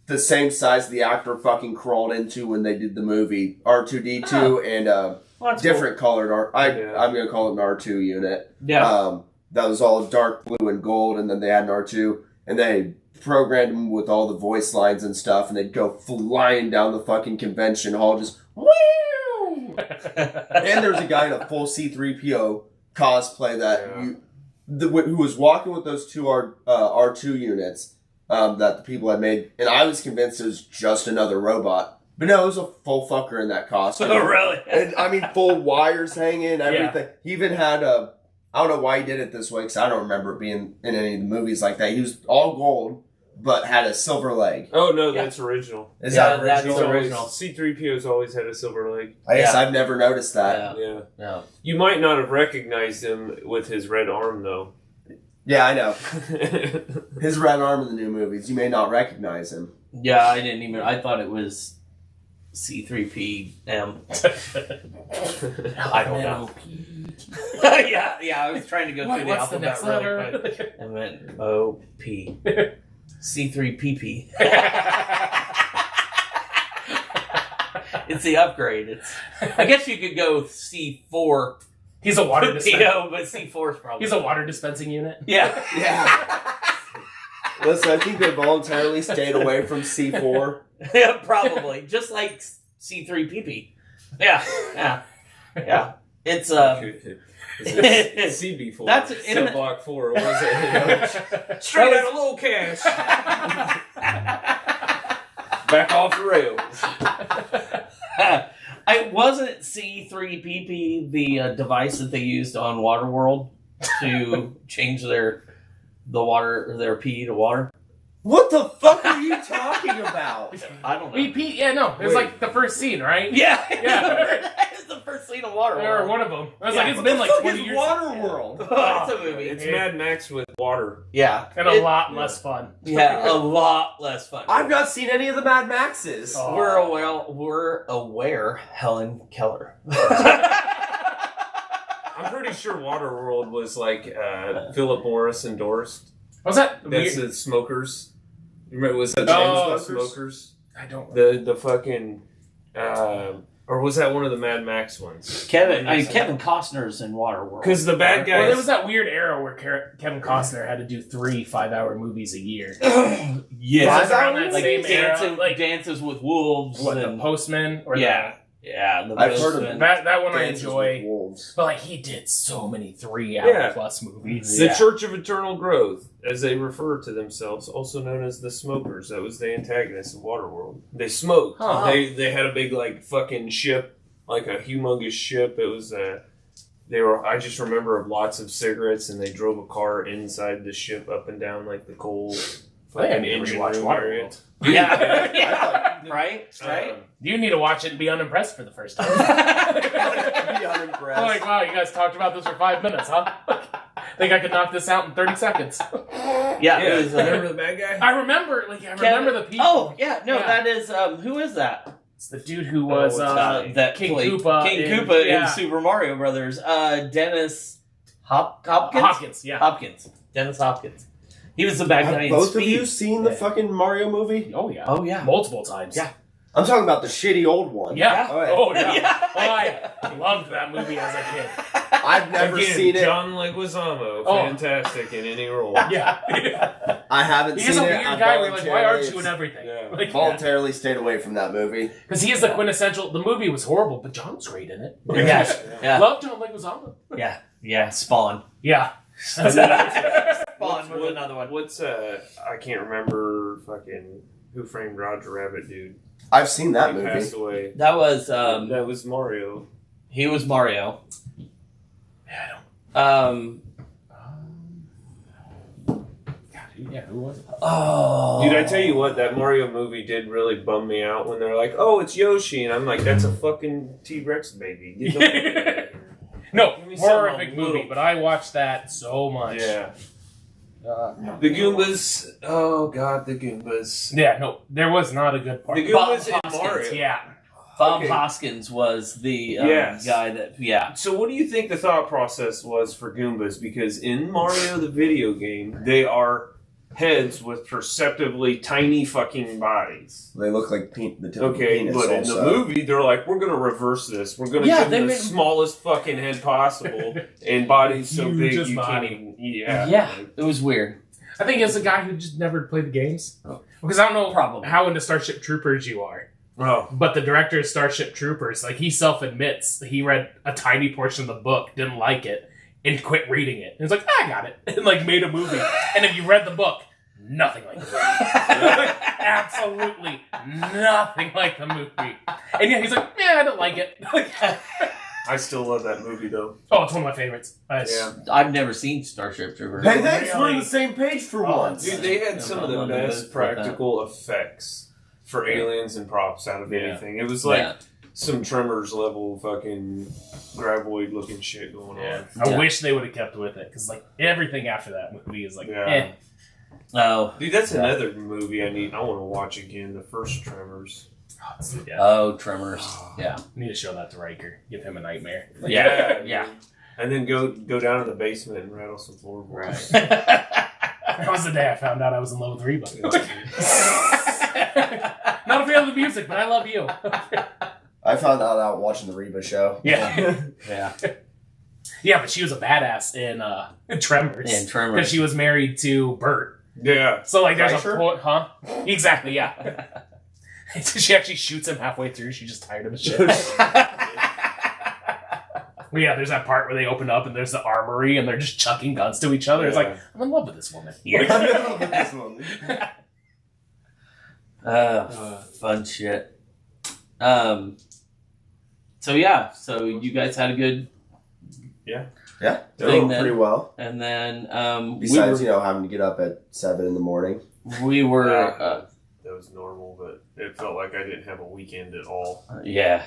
the same size the actor fucking crawled into when they did the movie. R2D2 and Well, that's different colored art. Yeah. I'm gonna call it an R2 unit. Cool. Yeah. That was all dark blue and gold, and then they had an R2, and they programmed them with all the voice lines and stuff, and they'd go flying down the fucking convention hall, just woo! And there was a guy in a full C-3PO cosplay who was walking with those two R2 units that the people had made, and I was convinced it was just another robot. But no, it was a full fucker in that costume. Oh, really? And I mean, full wires hanging, everything. He even had I don't know why he did it this way, because I don't remember it being in any of the movies like that. He was all gold, but had a silver leg. Oh no, that's original. Is Yeah, that that's original? original. C-3PO's always had a silver leg. I guess Yeah. I've never noticed that. Yeah. No. You might not have recognized him with his red arm though. Yeah, I know. His red arm in the new movies, you may not recognize him. Yeah, I thought it was C3PM. I don't know. yeah, I was trying to go through the What's the alphabet next really letter? quick. I meant O-P. C3PP. It's the upgrade. I guess you could go C4 He's a water dispensing. PO, but C4 is probably. He's a water dispensing unit. Yeah. Yeah. Listen, I think they voluntarily stayed away from C4. Yeah, probably. Just like C3PP. Yeah. It's CB4. That's Cell Block 4. What was it? Straight out of Little Cash. Back off the rails. I wasn't C3PP the device that they used on Waterworld to change their pee to water. What the fuck are you talking about? I don't know. BP, yeah, no. It was Wait. like the first scene, right? Yeah, Yeah. It's the first scene of Waterworld. Or one of them. I was Yeah. like, it's What been the like fuck 20 is years. Waterworld? Oh, it's a movie. It's Mad Max with water. Yeah, And a lot less fun. Yeah, a lot less fun. I've not seen any of the Mad Maxes. Oh. We're aware, Helen Keller. I'm pretty sure Waterworld was like Philip Morris endorsed. Was that That's weird? the Smokers. Remember, was that Oh, James Bond Smokers? I don't. The fucking or was that one of the Mad Max ones? Kevin Costner's in Waterworld. Because the bad Well, there guys. was that weird era where Kevin Costner had to do 3 5-hour movies a year. Yeah, Five around that like same era, Dances with Wolves. What, and, the Postman? Or yeah, the I've heard of Postman. that one I Dances enjoy. with Wolves. But like he did so many 3-hour plus movies. The Yeah. Church of Eternal Growth, as they refer to themselves, also known as the Smokers. That was the antagonist of Waterworld. They smoked. Huh. They had a big like fucking ship, like a humongous ship. It was they were. I just remember lots of cigarettes, and they drove a car inside the ship up and down like the coal. I think I Fucking need to engine rewatch room area. Waterworld. Yeah, Yeah. right. You need to watch it and be unimpressed for the first time. Be unimpressed. I'm like, wow, you guys talked about this for 5 minutes, huh? Think I could knock this out in 30 seconds. Yeah, Yeah, it was, remember the bad guy? I remember the people. Oh, yeah, no, Yeah. that is who is that? It's the dude who was That King played Koopa. King in- Koopa yeah. in Super Mario Brothers. Dennis Hopkins. Hopkins, yeah. Hopkins. Dennis Hopkins. He was the bad guy Have in both Speed. of you seen the Yeah. fucking Mario movie? Oh, yeah. Oh yeah. Multiple times. Yeah. I'm talking about the shitty old one. Yeah. Oh, yeah. Oh, yeah. Yeah. Oh, I loved that movie as a kid. I've never Again, seen it. John Leguizamo, Oh. fantastic in any role. Yeah. I haven't He's seen a it. weird I guy where you're like, why aren't you in voluntarily- everything? Yeah. Like, Voluntarily stayed away from that movie. because he is the quintessential. The movie was horrible, but John was great in it. Yeah. Yeah. Love John Leguizamo. Yeah. Spawn. Yeah. Spawn was another one. What's I can't remember fucking Who Framed Roger Rabbit dude. I've seen that He movie. passed away. That was That was Mario. he was Mario. Yeah, I don't. God, Yeah, who was it? oh, Dude, I tell you what, that Mario movie did really bum me out when they're like, "Oh, it's Yoshi," and I'm like, "That's a fucking T-Rex baby." Get the fuck out of here. No, Give me something horrific a movie, little- but I watched that so much. Yeah, The the Goombas. Oh God, the Goombas. Yeah, no, there was not a good part. The Bob Goombas in Hoskins, Mario. Yeah. Bob Okay. Hoskins was the Yes. guy that. Yeah. So, what do you think the thought process was for Goombas? Because in Mario the video game, they are heads with perceptibly tiny fucking bodies. They look like the tip of a Okay, penis but in also. the movie, they're like, we're going to reverse this. We're going to Yeah, give they them the made- smallest fucking head possible and bodies so big Hugest you body. can't even... Yeah. Yeah. It was weird. I think it's a guy who just never played the games. Because I don't know Probably. how into Starship Troopers you are. Oh. But the director of Starship Troopers, like, he self-admits he read a tiny portion of the book, didn't like it, and quit reading it. And he's like, I got it. And, like, made a movie. And if you read the book, nothing like the movie. Absolutely nothing like the movie. And yeah, he's like, yeah, I don't like it. I still love that movie though. Oh, it's one of my favorites. Yeah. I've never seen Starship Troopers. Hey, thanks. We're on Really? the same page for Oh, once. Dude, they had some of the best practical effects for aliens and props out of anything. It was like some Tremors level fucking graboid looking shit going on. I wish they would have kept with it because like everything after that movie is like, eh. Oh, Dude, that's another movie I want to watch again. The first Tremors. Oh, Tremors. Yeah. I need to show that to Riker. Give him a nightmare. Yeah. And then go down to the basement and rattle some floorboards. Right. That was the day I found out I was in love with Reba. Not a fan of the music, but I love you. I found that out watching the Reba show. Yeah. Yeah. Yeah, but she was a badass in Tremors. In Tremors. Because she was married to Bert. Yeah. So, like, there's Kreischer? a point, huh? Exactly, yeah. She actually shoots him halfway through. She's just tired of his shit. Well, yeah, there's that part where they open up and there's the armory and they're just chucking guns to each other. It's like, I'm in love with this woman. Fun shit. So you guys had a good Yeah, Thing doing then. pretty well. and then Besides, having to get up at 7 in the morning. we were That was normal, but it felt like I didn't have a weekend at all. yeah.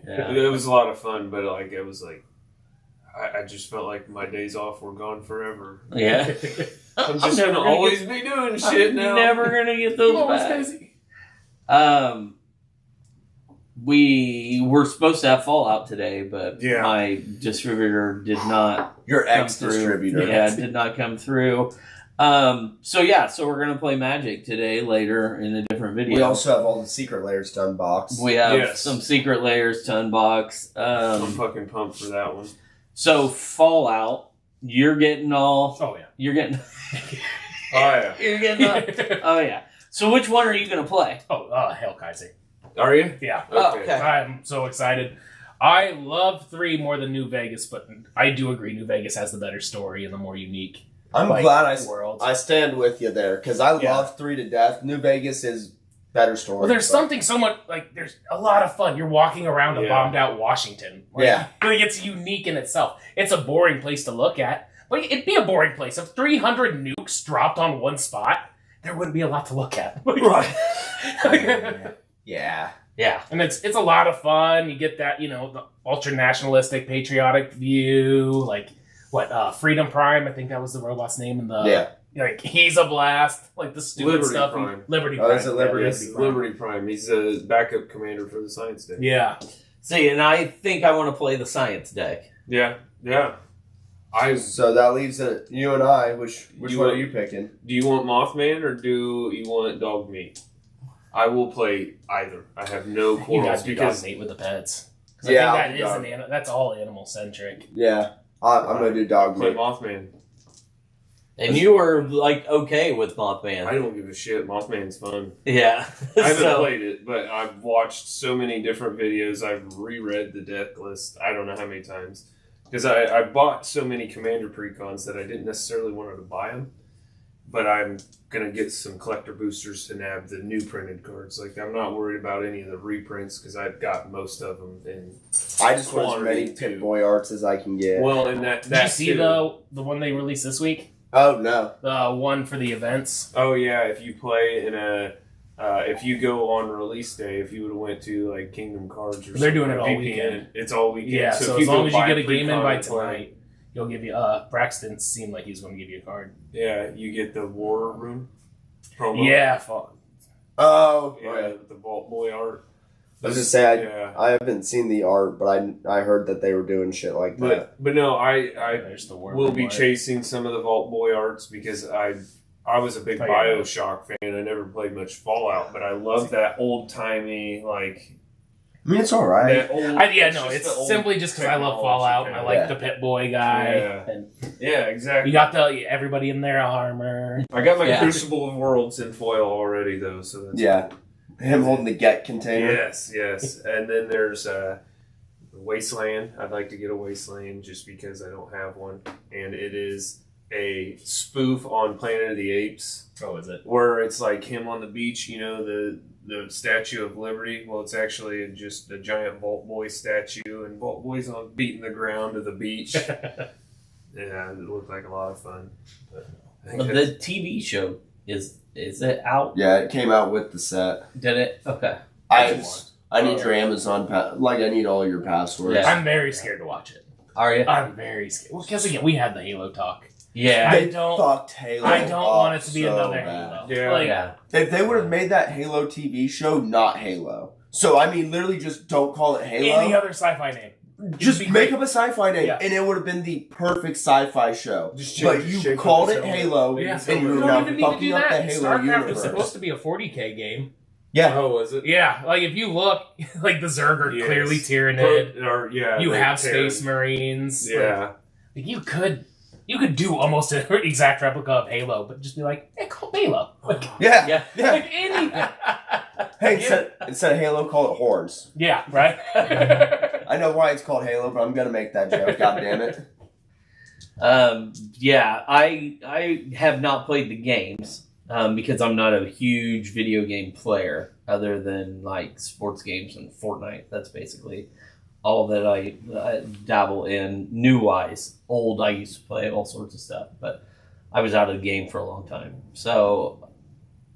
It was a lot of fun, but like it was like I just felt like my days off were gone forever. Yeah. I'm just gonna always be doing shit now. Never gonna get those Always back. busy. We were supposed to have Fallout today, but Yeah. my distributor did not Your come ex-distributor. through. Yeah, did not come through. So we're gonna play Magic today later in a different video. We also have all the secret layers to unbox. We have Yes. some secret layers to unbox. I'm fucking pumped for that one. So Fallout, you're getting all. Oh, yeah. You're getting. Oh yeah. You're getting. Oh yeah. So which one are you gonna play? Hell, Kaiser. Are you? Yeah. Okay. I'm so excited. I love 3 more than New Vegas, but I do agree New Vegas has the better story and the more unique I'm glad world. I stand with you there because I love 3 to death. New Vegas is better story. Well, there's but- something so much, like, there's a lot of fun. You're walking around a bombed out Washington. Like, like, it's unique in itself. It's a boring place to look at, but it'd be a boring place. If 300 nukes dropped on one spot, there wouldn't be a lot to look at. Right. Yeah. Yeah. And it's a lot of fun. You get that, the ultra-nationalistic, patriotic view, like, Freedom Prime, I think that was the robot's name in the... Like, he's a blast. Like, the stupid Liberty stuff. Prime. Liberty Oh, Prime. is it Liberty? Yes, Liberty Prime. He's a backup commander for the science deck. Yeah. See, and I think I want to play the science deck. Yeah. So that leaves you and I. Which one want- are you picking? Do you want Mothman or do you want Dog Meat? I will play either. I have no You quarrels guys because dominate with the pets. Yeah, I think that's all animal-centric. Yeah, I'm gonna do dog play meat. Mothman. And you were, like, okay with I Mothman. don't give a shit. Mothman's fun. Yeah. I haven't played it, but I've watched so many different videos. I've reread the deck list. I don't know how many times. Because I bought so many Commander Precons that I didn't necessarily want to buy them. But I'm going to get some collector boosters to nab the new printed cards. Like, I'm not worried about any of the reprints because I've got most of them. And I just want as many quantity, Pip too. Boy arts as I can get. well, and that Did you see too. the one they released this week? Oh no! The one for the events? Oh yeah, if you play in a, if you go on release day, if you would have went to like Kingdom Cards or They're doing something, it all VPN, weekend. It's all weekend. Yeah, so if as go long as you buy get a pre-con game in by and play, tonight, you'll give you, Braxton seemed like he's going to give you a card. yeah, you get the War Room promo. Yeah, fun. Oh, yeah, right. the Vault Boy art. I was just saying, yeah. I haven't seen the art, but I heard that they were doing shit like that. But no, I There's the word. will be chasing some of the Vault Boy arts because I was a big Oh, yeah. BioShock fan. I never played much Fallout, but I love that old timey like. I mean, it's all right. That old, It's just the old simply just because I love technology Fallout and I kinda. like Yeah. the Pit Boy guy. Yeah. And Yeah, exactly. you got everybody in their armor. I got my Yeah. Crucible of Worlds in foil already, though. So that's Yeah. Him holding the get container. yes. And then there's Wasteland. I'd like to get a Wasteland just because I don't have one, and it is a spoof on Planet of the Apes, Oh, is it? where it's like him on the beach. You know, the the Statue of Liberty. Well, it's actually just a giant Vault Boy statue, and Vault Boy's on beating the ground to the beach. Yeah, it looked like a lot of fun. Well, the TV show is it out? Yeah, it came out with the set. Did it? Okay. I need your Amazon I need all your passwords. Yeah. I'm very scared to watch it. Are you? I'm very scared. Well, because again, we had the Halo talk. Yeah. I don't fucked Halo. I don't want it to be so another bad. Halo. Yeah. Like, Yeah. If they would have made that Halo TV show not Halo. So I mean literally just don't call it Halo. any other sci-fi name. Just It'd be make great. up a sci-fi name, Yeah. and it would have been the perfect sci-fi show. Just But change- you shape called up it the Halo, Yeah, and you you're don't now even need to fucking do up the that. Halo StarCraft universe. is supposed to be a 40K game. Yeah, Oh, was it? Yeah, like if you look, like the Zerg are Yes. clearly Tyranid. You they have tear- Space Marines. Yeah. Like, you could do almost an exact replica of Halo, but just be like, hey, call it Halo. Like, yeah, Yeah. yeah. like anything. Hey, instead of Halo, call it Horns. Yeah, right? I know why it's called Halo, but I'm gonna make that joke. God damn it! Yeah, I have not played the games because I'm not a huge video game player other than like sports games and Fortnite. That's basically all that I dabble in new wise. Old, I used to play all sorts of stuff, but I was out of the game for a long time. So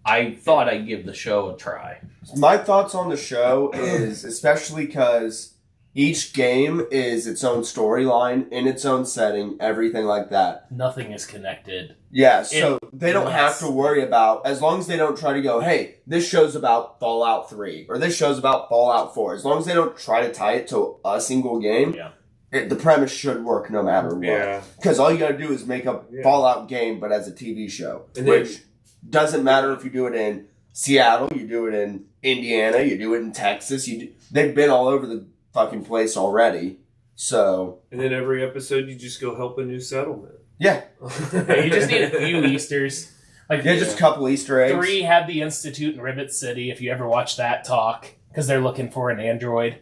I thought I'd give the show a try. My thoughts on the show is especially because each game is its own storyline in its own setting, everything like that. Nothing is connected. Yeah, so they don't Yes. have to worry about, as long as they don't try to go, hey, this show's about Fallout 3, or this show's about Fallout 4. As long as they don't try to tie it to a single game, Yeah. the premise should work no matter what. Yeah. Because all you gotta do is make a Yeah. Fallout game, but as a TV show. And then- Which doesn't matter if you do it in Seattle, you do it in Indiana, you do it in Texas. They've been all over the fucking place already. So, And then every episode, you just go help a new settlement. yeah. You just need a few Easters. Like, Yeah, just a couple Easter eggs. 3 had the Institute in Rivet City, if you ever watch that talk, because they're looking for an android.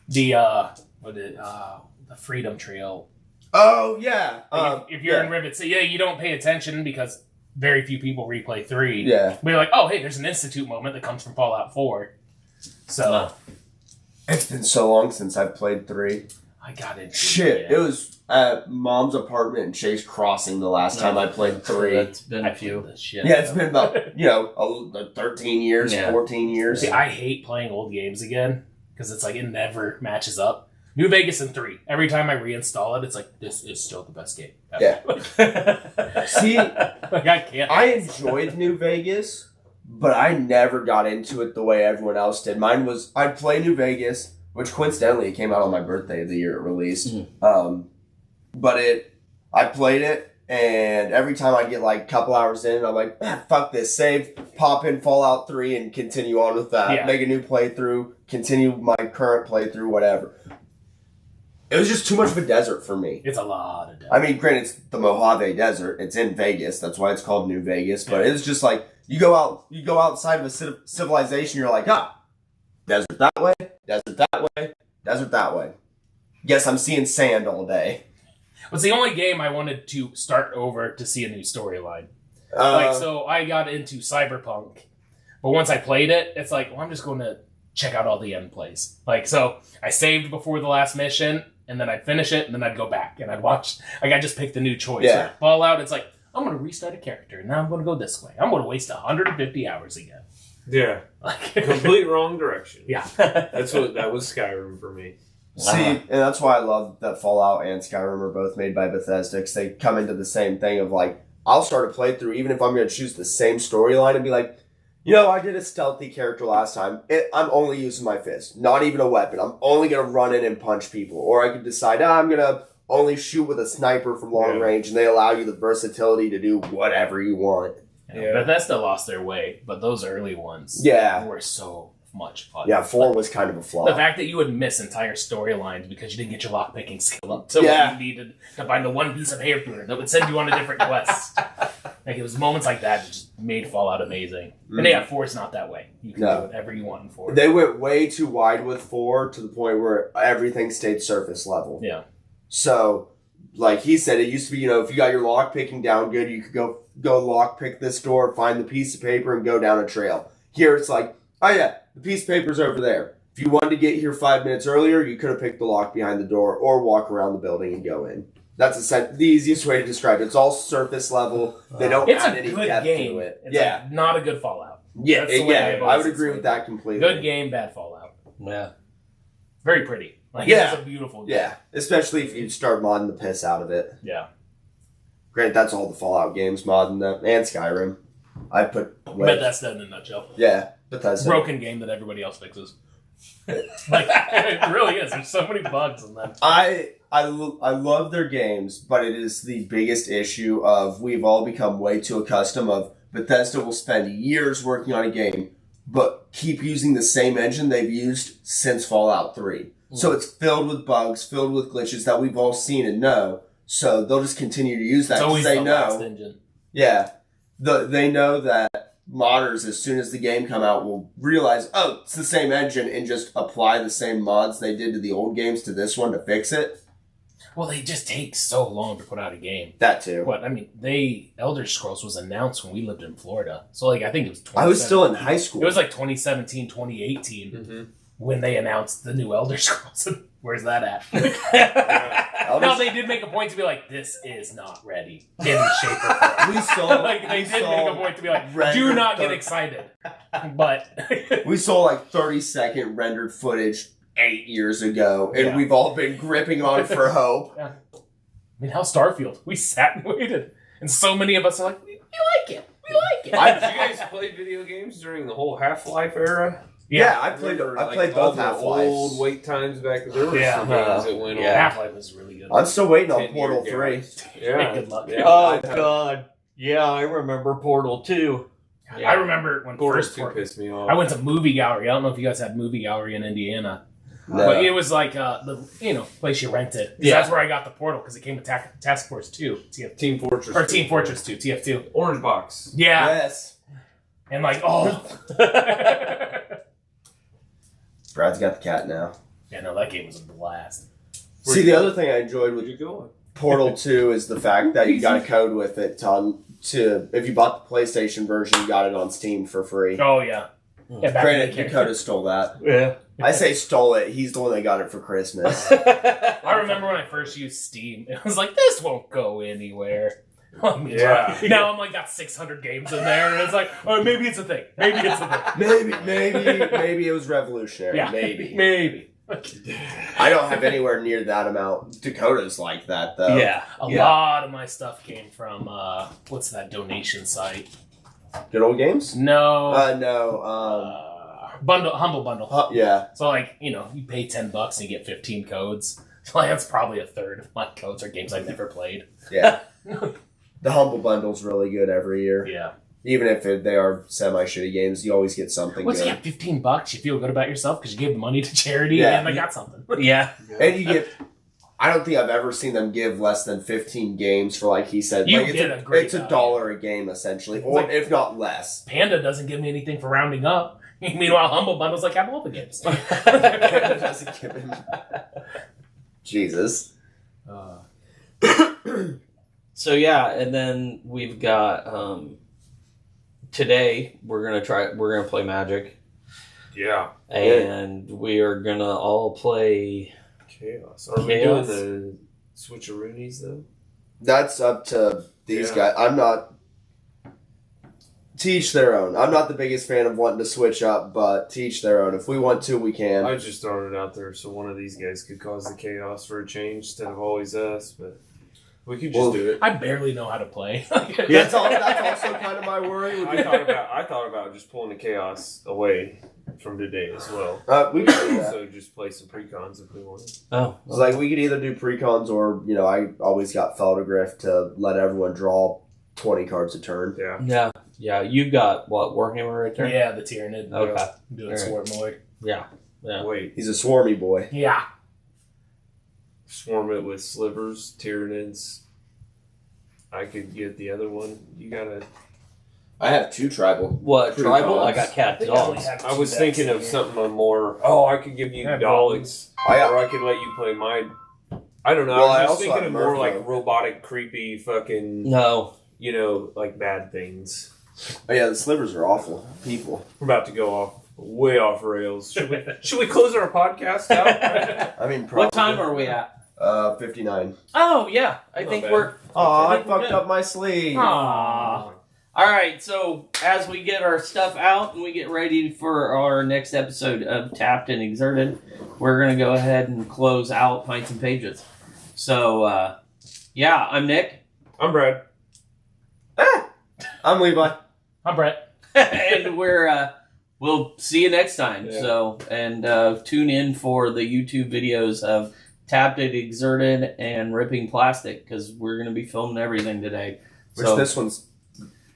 The Freedom Trail. Oh, yeah. If you're yeah. in Rivet City, yeah, you don't pay attention because very few people replay 3. Yeah. But you're like, oh, hey, there's an Institute moment that comes from Fallout 4. So, It's been so long since I've played 3. I got it. Shit, it was at Mom's apartment in Chase Crossing the last time I played 3. That's been I a few. the shit. Yeah, it's been about, 13 years, Yeah. 14 years. See, I hate playing old games again because it's like it never matches up. New Vegas in 3. Every time I reinstall it, it's like, this is still the best game ever. Yeah. See, Like, I can't. I enjoyed New Vegas, but I never got into it the way everyone else did. Mine was, I'd play New Vegas, which coincidentally it came out on my birthday of the year it released. But I played it, and every time I get like a couple hours in, I'm like, fuck this, save, pop in Fallout 3 and continue on with that. Yeah. Make a new playthrough, continue my current playthrough, whatever. It was just too much of a desert for me. It's a lot of I mean, granted, it's the Mojave Desert. It's in Vegas. That's why it's called New Vegas. But it's just like, you go outside of a civilization, you're like, desert that way, desert that way, desert that way. Guess I'm seeing sand all day. It's the only game I wanted to start over to see a new storyline. Uh, So I got into Cyberpunk, but once I played it, it's like, well, I'm just going to check out all the end plays. So I saved before the last mission, and then I'd finish it, and then I'd go back, and I'd watch. I just picked a new choice. Yeah. Fallout, it's like, I'm going to restart a character, and now I'm going to go this way. I'm going to waste 150 hours again. Yeah. Like, Complete wrong direction. Yeah. That was Skyrim for me. See, and that's why I love that Fallout and Skyrim are both made by Bethesda, because they come into the same thing of like, I'll start a playthrough even if I'm going to choose the same storyline and be like, I did a stealthy character last time. I'm only using my fist, not even a weapon. I'm only going to run in and punch people. Or I could decide, I'm going to only shoot with a sniper from long range, and they allow you the versatility to do whatever you want. Yeah. Bethesda lost their way, but those early ones were so much fun. Yeah, 4 was kind of a flop. The fact that you would miss entire storylines because you didn't get your lockpicking skill up to Yeah. what you needed to find the one piece of hairpin that would send you on a different quest. Like, it was moments like that that just made Fallout amazing. And yeah, 4 is not that way. You can do whatever you want in 4. They went way too wide with 4 to the point where everything stayed surface level. Yeah. So, like he said, it used to be, if you got your lock picking down good, you could go lock pick this door, find the piece of paper, and go down a trail. Here it's like, Oh yeah, the piece of paper's over there. If you wanted to get here 5 minutes earlier, you could have picked the lock behind the door or walk around the building and go in. That's the easiest way to describe it. It's all surface level. They don't It's add a any good depth game. to it. It's Yeah. like not a good Fallout. Yeah, That's the way I've I always would agree with explained that completely. Good game, bad Fallout. Yeah. Very pretty. Like, Yeah. it's a beautiful game. Yeah, especially if you start modding the piss out of it. Yeah. Granted, that's all the Fallout games modding them, and Skyrim. I put But that's that in a nutshell. yeah, Bethesda. Broken game that everybody else fixes. Like, it really is. There's so many bugs in them. I love their games, but it is the biggest issue of we've all become way too accustomed of Bethesda will spend years working on a game, but keep using the same engine they've used since Fallout 3. So it's filled with bugs, filled with glitches that we've all seen and know. So they'll just continue to use that It's because always they the last know. engine. Yeah, they know that modders, as soon as the game come out, will realize, oh, it's the same engine, and just apply the same mods they did to the old games to this one to fix it. Well, they just take so long to put out a game. That too. What I mean, Elder Scrolls was announced when we lived in Florida. So like I think it was. I was still in high school. It was like 2017, 2018 when they announced the new Elder Scrolls. Where's that at? No, they did make a point to be like, this is not ready in shape or form. We saw like they did make a point to be like, do not get excited. But we saw like 30-second rendered footage 8 years ago, and we've all been gripping on for hope. Yeah. I mean, how's Starfield? We sat and waited, and so many of us are like, we like it. We like it. Did you guys play video games during the whole Half-Life era? Yeah, I played all both the Half-Lives. old wait times back then. There were some Yeah. games that went on. Half-Life was really good. I'm still waiting on 10-year Portal gap. 3. Yeah. Good luck. Yeah. Oh, God. Yeah, I remember Portal 2. I remember when Portal first 2 pissed me off. I went to movie gallery. I don't know if you guys had movie gallery in Indiana, No. but it was like the place you rented. Yeah. That's where I got the Portal because it came with Task Force 2, Team Fortress. or Team Fortress 2, TF2. Orange Box. Yeah, Yes. and like yeah, Brad's got the cat now. no, that game was a blast. See, the other thing I enjoyed with Where'd you go? Portal 2 is the fact that you got a code with it to if you bought the PlayStation version, you got it on Steam for free. Oh yeah, back Granted, in the Dakota stole that. Yeah. I say stole it. He's the one that got it for Christmas. I remember when I first used Steam. It was like, this won't go anywhere. Yeah. Now I'm like got 600 games in there, and it's like, oh, maybe it's a thing. Maybe it's a thing. Maybe it was revolutionary. Yeah, Maybe. I don't have anywhere near that amount. Dakota's like that though. Yeah. A lot of my stuff came from what's that donation site? Good old games? No, No. Humble Bundle. Yeah. So like you pay $10 and you get 15 codes. So like, that's probably a third of my codes are games I've never played. Yeah. The Humble Bundle's really good every year. Yeah. Even if they are semi-shitty games, you always get something Once good. you get $15, you feel good about yourself because you gave the money to charity Yeah. and I got something. Yeah. And you get... I don't think I've ever seen them give less than 15 games for, like he said. You like, get a great It's value. $1 a game, essentially. Or, like- if not less. Panda doesn't give me anything for rounding up. Meanwhile, Humble Bundle's like, have all the games. It doesn't give him... Jesus. So yeah, and then we've got today we're gonna play Magic. Yeah. And we are gonna all play Chaos. Are we Chaos? doing the switcheroonies though? That's up to these Yeah. guys. I'm not... To each their own. I'm not the biggest fan of wanting to switch up, but to each their own. If we want to, we can. I just throwing it out there so one of these guys could cause the chaos for a change instead of always us, but we could just do it. I barely know how to play. That's also kind of my worry. I thought about just pulling the chaos away from today as well. We could do that. So just play some precons if we wanted. Oh, It's like we could either do precons or, I always got Feldergriff to let everyone draw 20 cards a turn. Yeah. yeah. You've got what Warhammer right there? Yeah, the Tyranid. Okay. Doing All right. Swarmoid. Yeah. Wait, He's a swarmy boy. Yeah. swarm it with slivers, Tyranids. I could get the other one. You gotta. I have 2 tribal. What Pretty tribal? common. I got cat think I only dogs. have I two was decks thinking in of here. something more. Oh, I could give you Yeah, Daleks, I or I could let you play my. I don't know. Well, I I was also just thinking have of more Murpho. like robotic, creepy, fucking. No. Like bad things. Oh yeah, the slivers are awful people. We're about to go off way off rails. Should we close our podcast out? I mean, probably. What time are we at? 59. Oh, yeah. I Not think bad. we're... Oh, I think we're fucked good. up my sleeve. Aww. All right, so as we get our stuff out and we get ready for our next episode of Tapped and Exerted, we're going to go ahead and close out Pints and Pages. So, yeah, I'm Nick. I'm Brad. I'm Levi. I'm Brett. And we'll see you next time. Yeah. So, and tune in for the YouTube videos of Tapped and Exerted and Ripping Plastic, because we're going to be filming everything today. Which So, this one's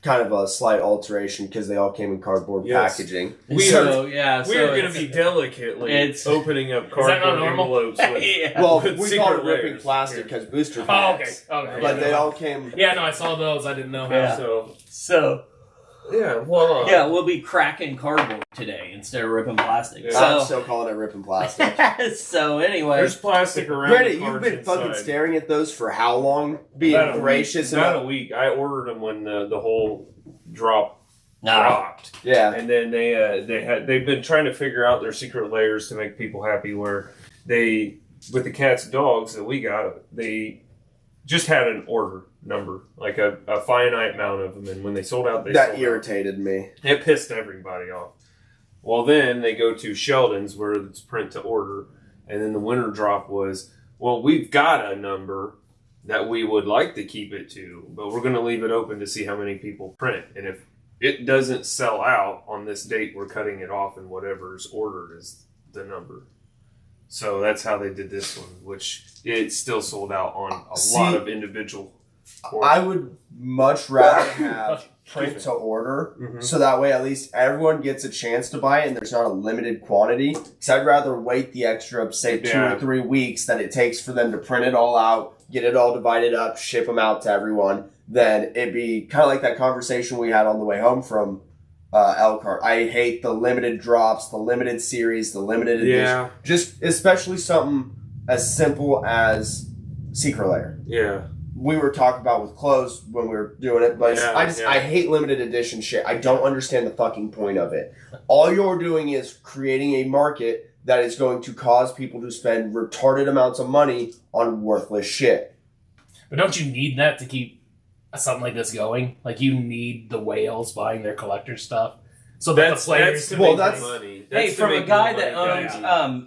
kind of a slight alteration because they all came in cardboard Yes. packaging. We so, are yeah, so going to it's- be delicately it's- opening up that not cardboard normal? envelopes. With, Yeah. Well, With we secret call it ripping layers. plastic because booster Oh, okay. packs. Okay. But they all came. Yeah, no, I saw those. I didn't know how. Yeah. So yeah, well, Yeah, we'll be cracking cardboard today instead of ripping plastic. Yeah. I'm So, still calling it ripping plastic. so anyway, there's plastic around. Granted, the you've cards been fucking inside. staring at those for how long? Being About a week. gracious About enough. a week. I ordered them when the whole drop no. dropped, Yeah. and then they've been trying to figure out their secret layers to make people happy. Where they, with the cats and dogs that we got, they just had an order number, like a finite amount of them, and when they sold out, they That sold out. irritated me. It pissed everybody off. Well, then they go to Sheldon's where it's print to order, and then the winter drop was, well, we've got a number that we would like to keep it to, but we're going to leave it open to see how many people print. And if it doesn't sell out on this date, we're cutting it off, and whatever's ordered is the number. So that's how they did this one, which it still sold out on a lot of individual orders. I would much rather have print to order, Mhm. so that way at least everyone gets a chance to buy it and there's not a limited quantity. Because I'd rather wait the extra, say, 2 Yeah. or 3 weeks that it takes for them to print it all out, get it all divided up, ship them out to everyone, than it'd be kind of like that conversation we had on the way home from Elkhart. I hate the limited drops, the limited series, the limited edition. Yeah, Just especially something as simple as Secret Lair. yeah. We were talking about with clothes when we were doing it, but Yeah, I hate limited edition shit. I don't understand the fucking point of it. All you're doing is creating a market that is going to cause people to spend retarded amounts of money on worthless shit. But don't you need that to keep something like this going? Like, you need the whales buying their collector stuff. So that That's the players... to Well, make that's- money. Hey, That's to from a make guy more that money.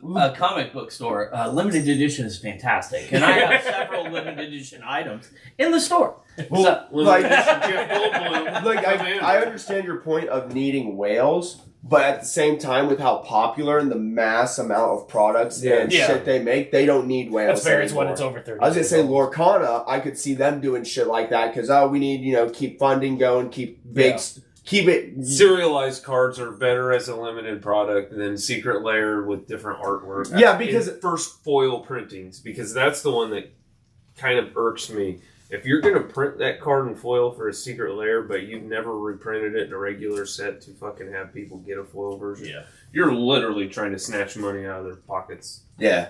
owns a comic book store, limited edition is fantastic. And I have several limited edition items in the store. So, Like, Jeff Goldblum. like I understand your point of needing whales, but at the same time, with how popular and the mass amount of products and Yeah. shit they make, they don't need whales That's fair. It's anymore. when it's over 30. I was gonna say Lorcana, I could see them doing shit like that because we need keep funding going, keep big, Yeah. keep it. Serialized cards are better as a limited product than Secret Lair with different artwork. Yeah, because- And first foil printings, because that's the one that kind of irks me. If you're going to print that card in foil for a Secret Lair, but you've never reprinted it in a regular set to fucking have people get a foil version, Yeah. you're literally trying to snatch money out of their pockets. Yeah,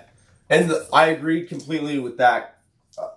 and I agree completely with that.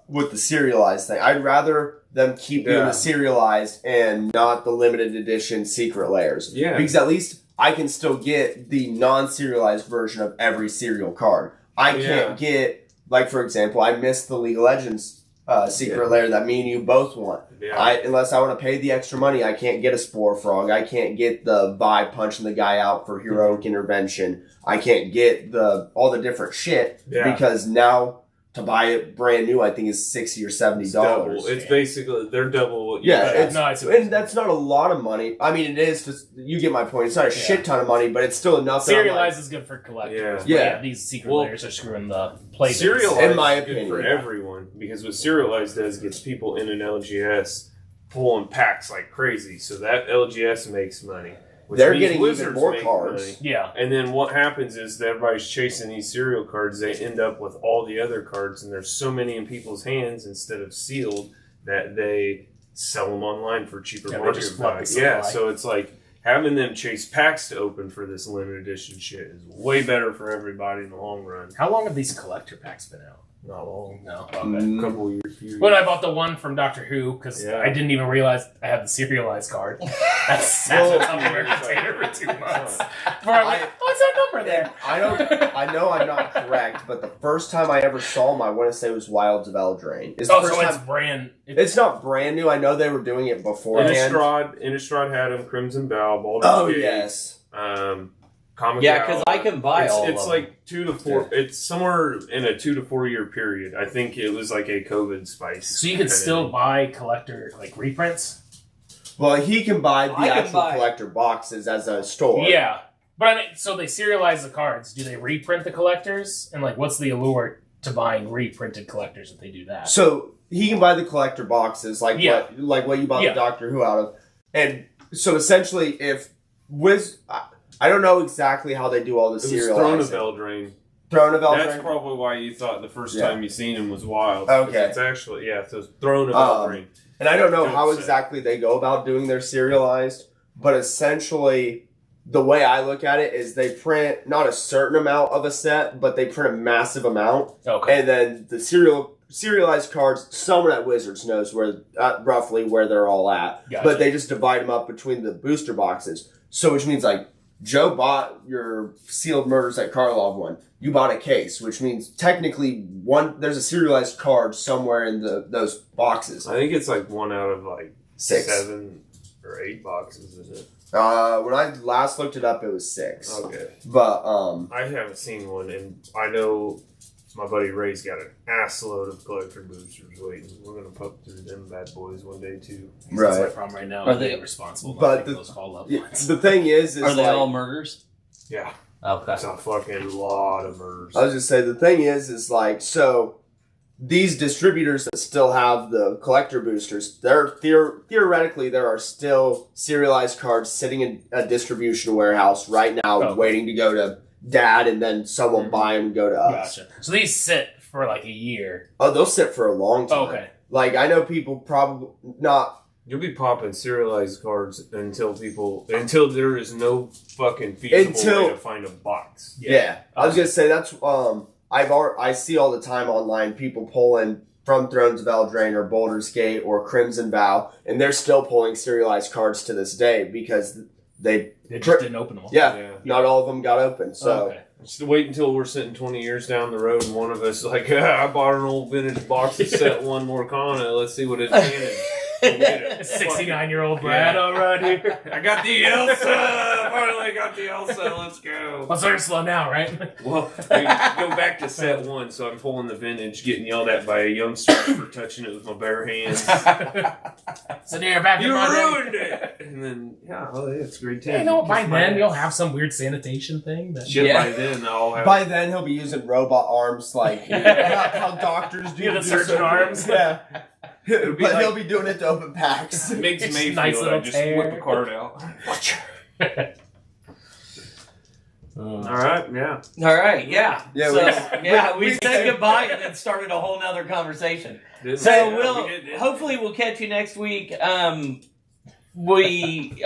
With the serialized thing, I'd rather them keep doing Yeah. the serialized and not the limited edition Secret Lairs. Yeah. Because at least I can still get the non-serialized version of every serial card. I can't get, like, for example, I missed the League of Legends Secret Lair that me and you both want. Yeah. Unless I want to pay the extra money, I can't get a Spore Frog. I can't get the vibe punching the guy out for heroic intervention. I can't get all the different shit Yeah. because now to buy it brand new, I think is $60 or $70. It's double. It's basically, they're double what you Yeah, pay. it's, No, it's- and that's not a lot of money. I mean, it is. You get my point. It's not a shit ton of money, but it's still enough. that I'm like- Serialized is good for collectors. Yeah. But Yeah. these secret Well, layers are screwing the play. Serialized In my is good opinion. for everyone, because what Serialized does gets people in an LGS pulling packs like crazy, so that LGS makes money. Which They're means getting even Wizards more make cards. money. Yeah. And then what happens is that everybody's chasing these serial cards. They end up with all the other cards, and there's so many in people's hands instead of sealed that they sell them online for cheaper Yeah, they market just flood value. the Yeah, supply. so it's like having them chase packs to open for this limited edition shit is way better for everybody in the long run. How long have these collector packs been out? Not long. No. A Okay. couple years. When I bought the one from Doctor Who, because I didn't even realize I had the serialized card. That's what's on the container for 2 months. Before I'm like, what's that number there? I know I'm not correct, but the first time I ever saw them, I want to say it was Wilds of Eldraine. So it's brand. It's not brand new. I know they were doing it beforehand. Innistrad had them. Crimson Bow. Baldur's Gate, yes. Comic Yeah, because I can buy all of them. It's like 2 to 4. Yeah. It's somewhere in a 2 to 4 year period. I think it was like a COVID spice. So you can still buy collector like reprints. Well, he can buy the actual collector boxes as a store. Yeah, but I mean, so they serialize the cards. Do they reprint the collectors? And like, what's the allure to buying reprinted collectors if they do that? So he can buy the collector boxes, like what you bought the Doctor Who out of, and so essentially, if I don't know exactly how they do all the serializing. Throne of Eldraine. Throne of Eldraine. That's probably why you thought the first time you seen him was Wild. Okay. It's actually, so it's Throne of Eldraine. And I don't know how exactly they go about doing their serialized, but essentially, the way I look at it is they print not a certain amount of a set, but they print a massive amount. Okay. And then the serialized cards, someone at Wizards knows where roughly where they're all at. Gotcha. But they just divide them up between the booster boxes. So which means like Joe bought your Sealed Murders at Karlov one. You bought a case, which means technically there's a serialized card somewhere in those boxes. I think it's like 1 out of like 6, 7 or 8 boxes, isn't it? When I last looked it up, it was 6. Okay. But I haven't seen one, and I know my buddy Ray's got an ass load of collector boosters waiting. We're gonna pump through them bad boys one day too. That's my problem right now. Are they responsible? But those call up the thing is are they all murders? Yeah. Okay. It's a fucking lot of murders. I was just saying the thing is like so. These distributors that still have the collector boosters, theoretically there are still serialized cards sitting in a distribution warehouse right now, waiting to go to Dad, and then someone buy them and go to us. Gotcha. So these sit for like a year. Oh, they'll sit for a long time. Okay. Like I know people probably not. You'll be popping serialized cards until there is no fucking feasible way to find a box. Yeah. I was gonna say that's I see all the time online people pulling from Thrones of Eldraine or Baldur's Gate or Crimson Vow, and they're still pulling serialized cards to this day because they just didn't open them all. Yeah, not all of them got open. So just wait until we're sitting 20 years down the road and one of us is like, I bought an old vintage box of set 1 Morcana. Let's see what it's in. 69-year-old Brad already. I got the Elsa. Finally got the Elsa. Let's go. What's Ursula now, right? Well, we go back to set 1, so I'm pulling the vintage, getting yelled at by a youngster for touching it with my bare hands. So now you're back in my ruined it. And then, it's great. You know, by then you'll have some weird sanitation thing. By then I'll have. By then he'll be using robot arms like how doctors do. The surgeon arms. Yeah. But he'll be doing it to open packs. It makes me nice feel little I just whip a card out. All right, yeah. All right, yeah. Yeah, we said goodbye and then started a whole nother conversation. Hopefully we'll catch you next week. We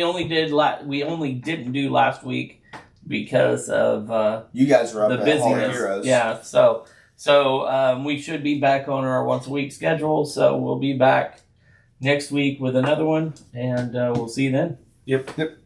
only didn't do last week because of you guys were up the at busyness. Heroes. Yeah, so we should be back on our once a week schedule. So we'll be back next week with another one, and we'll see you then. Yep.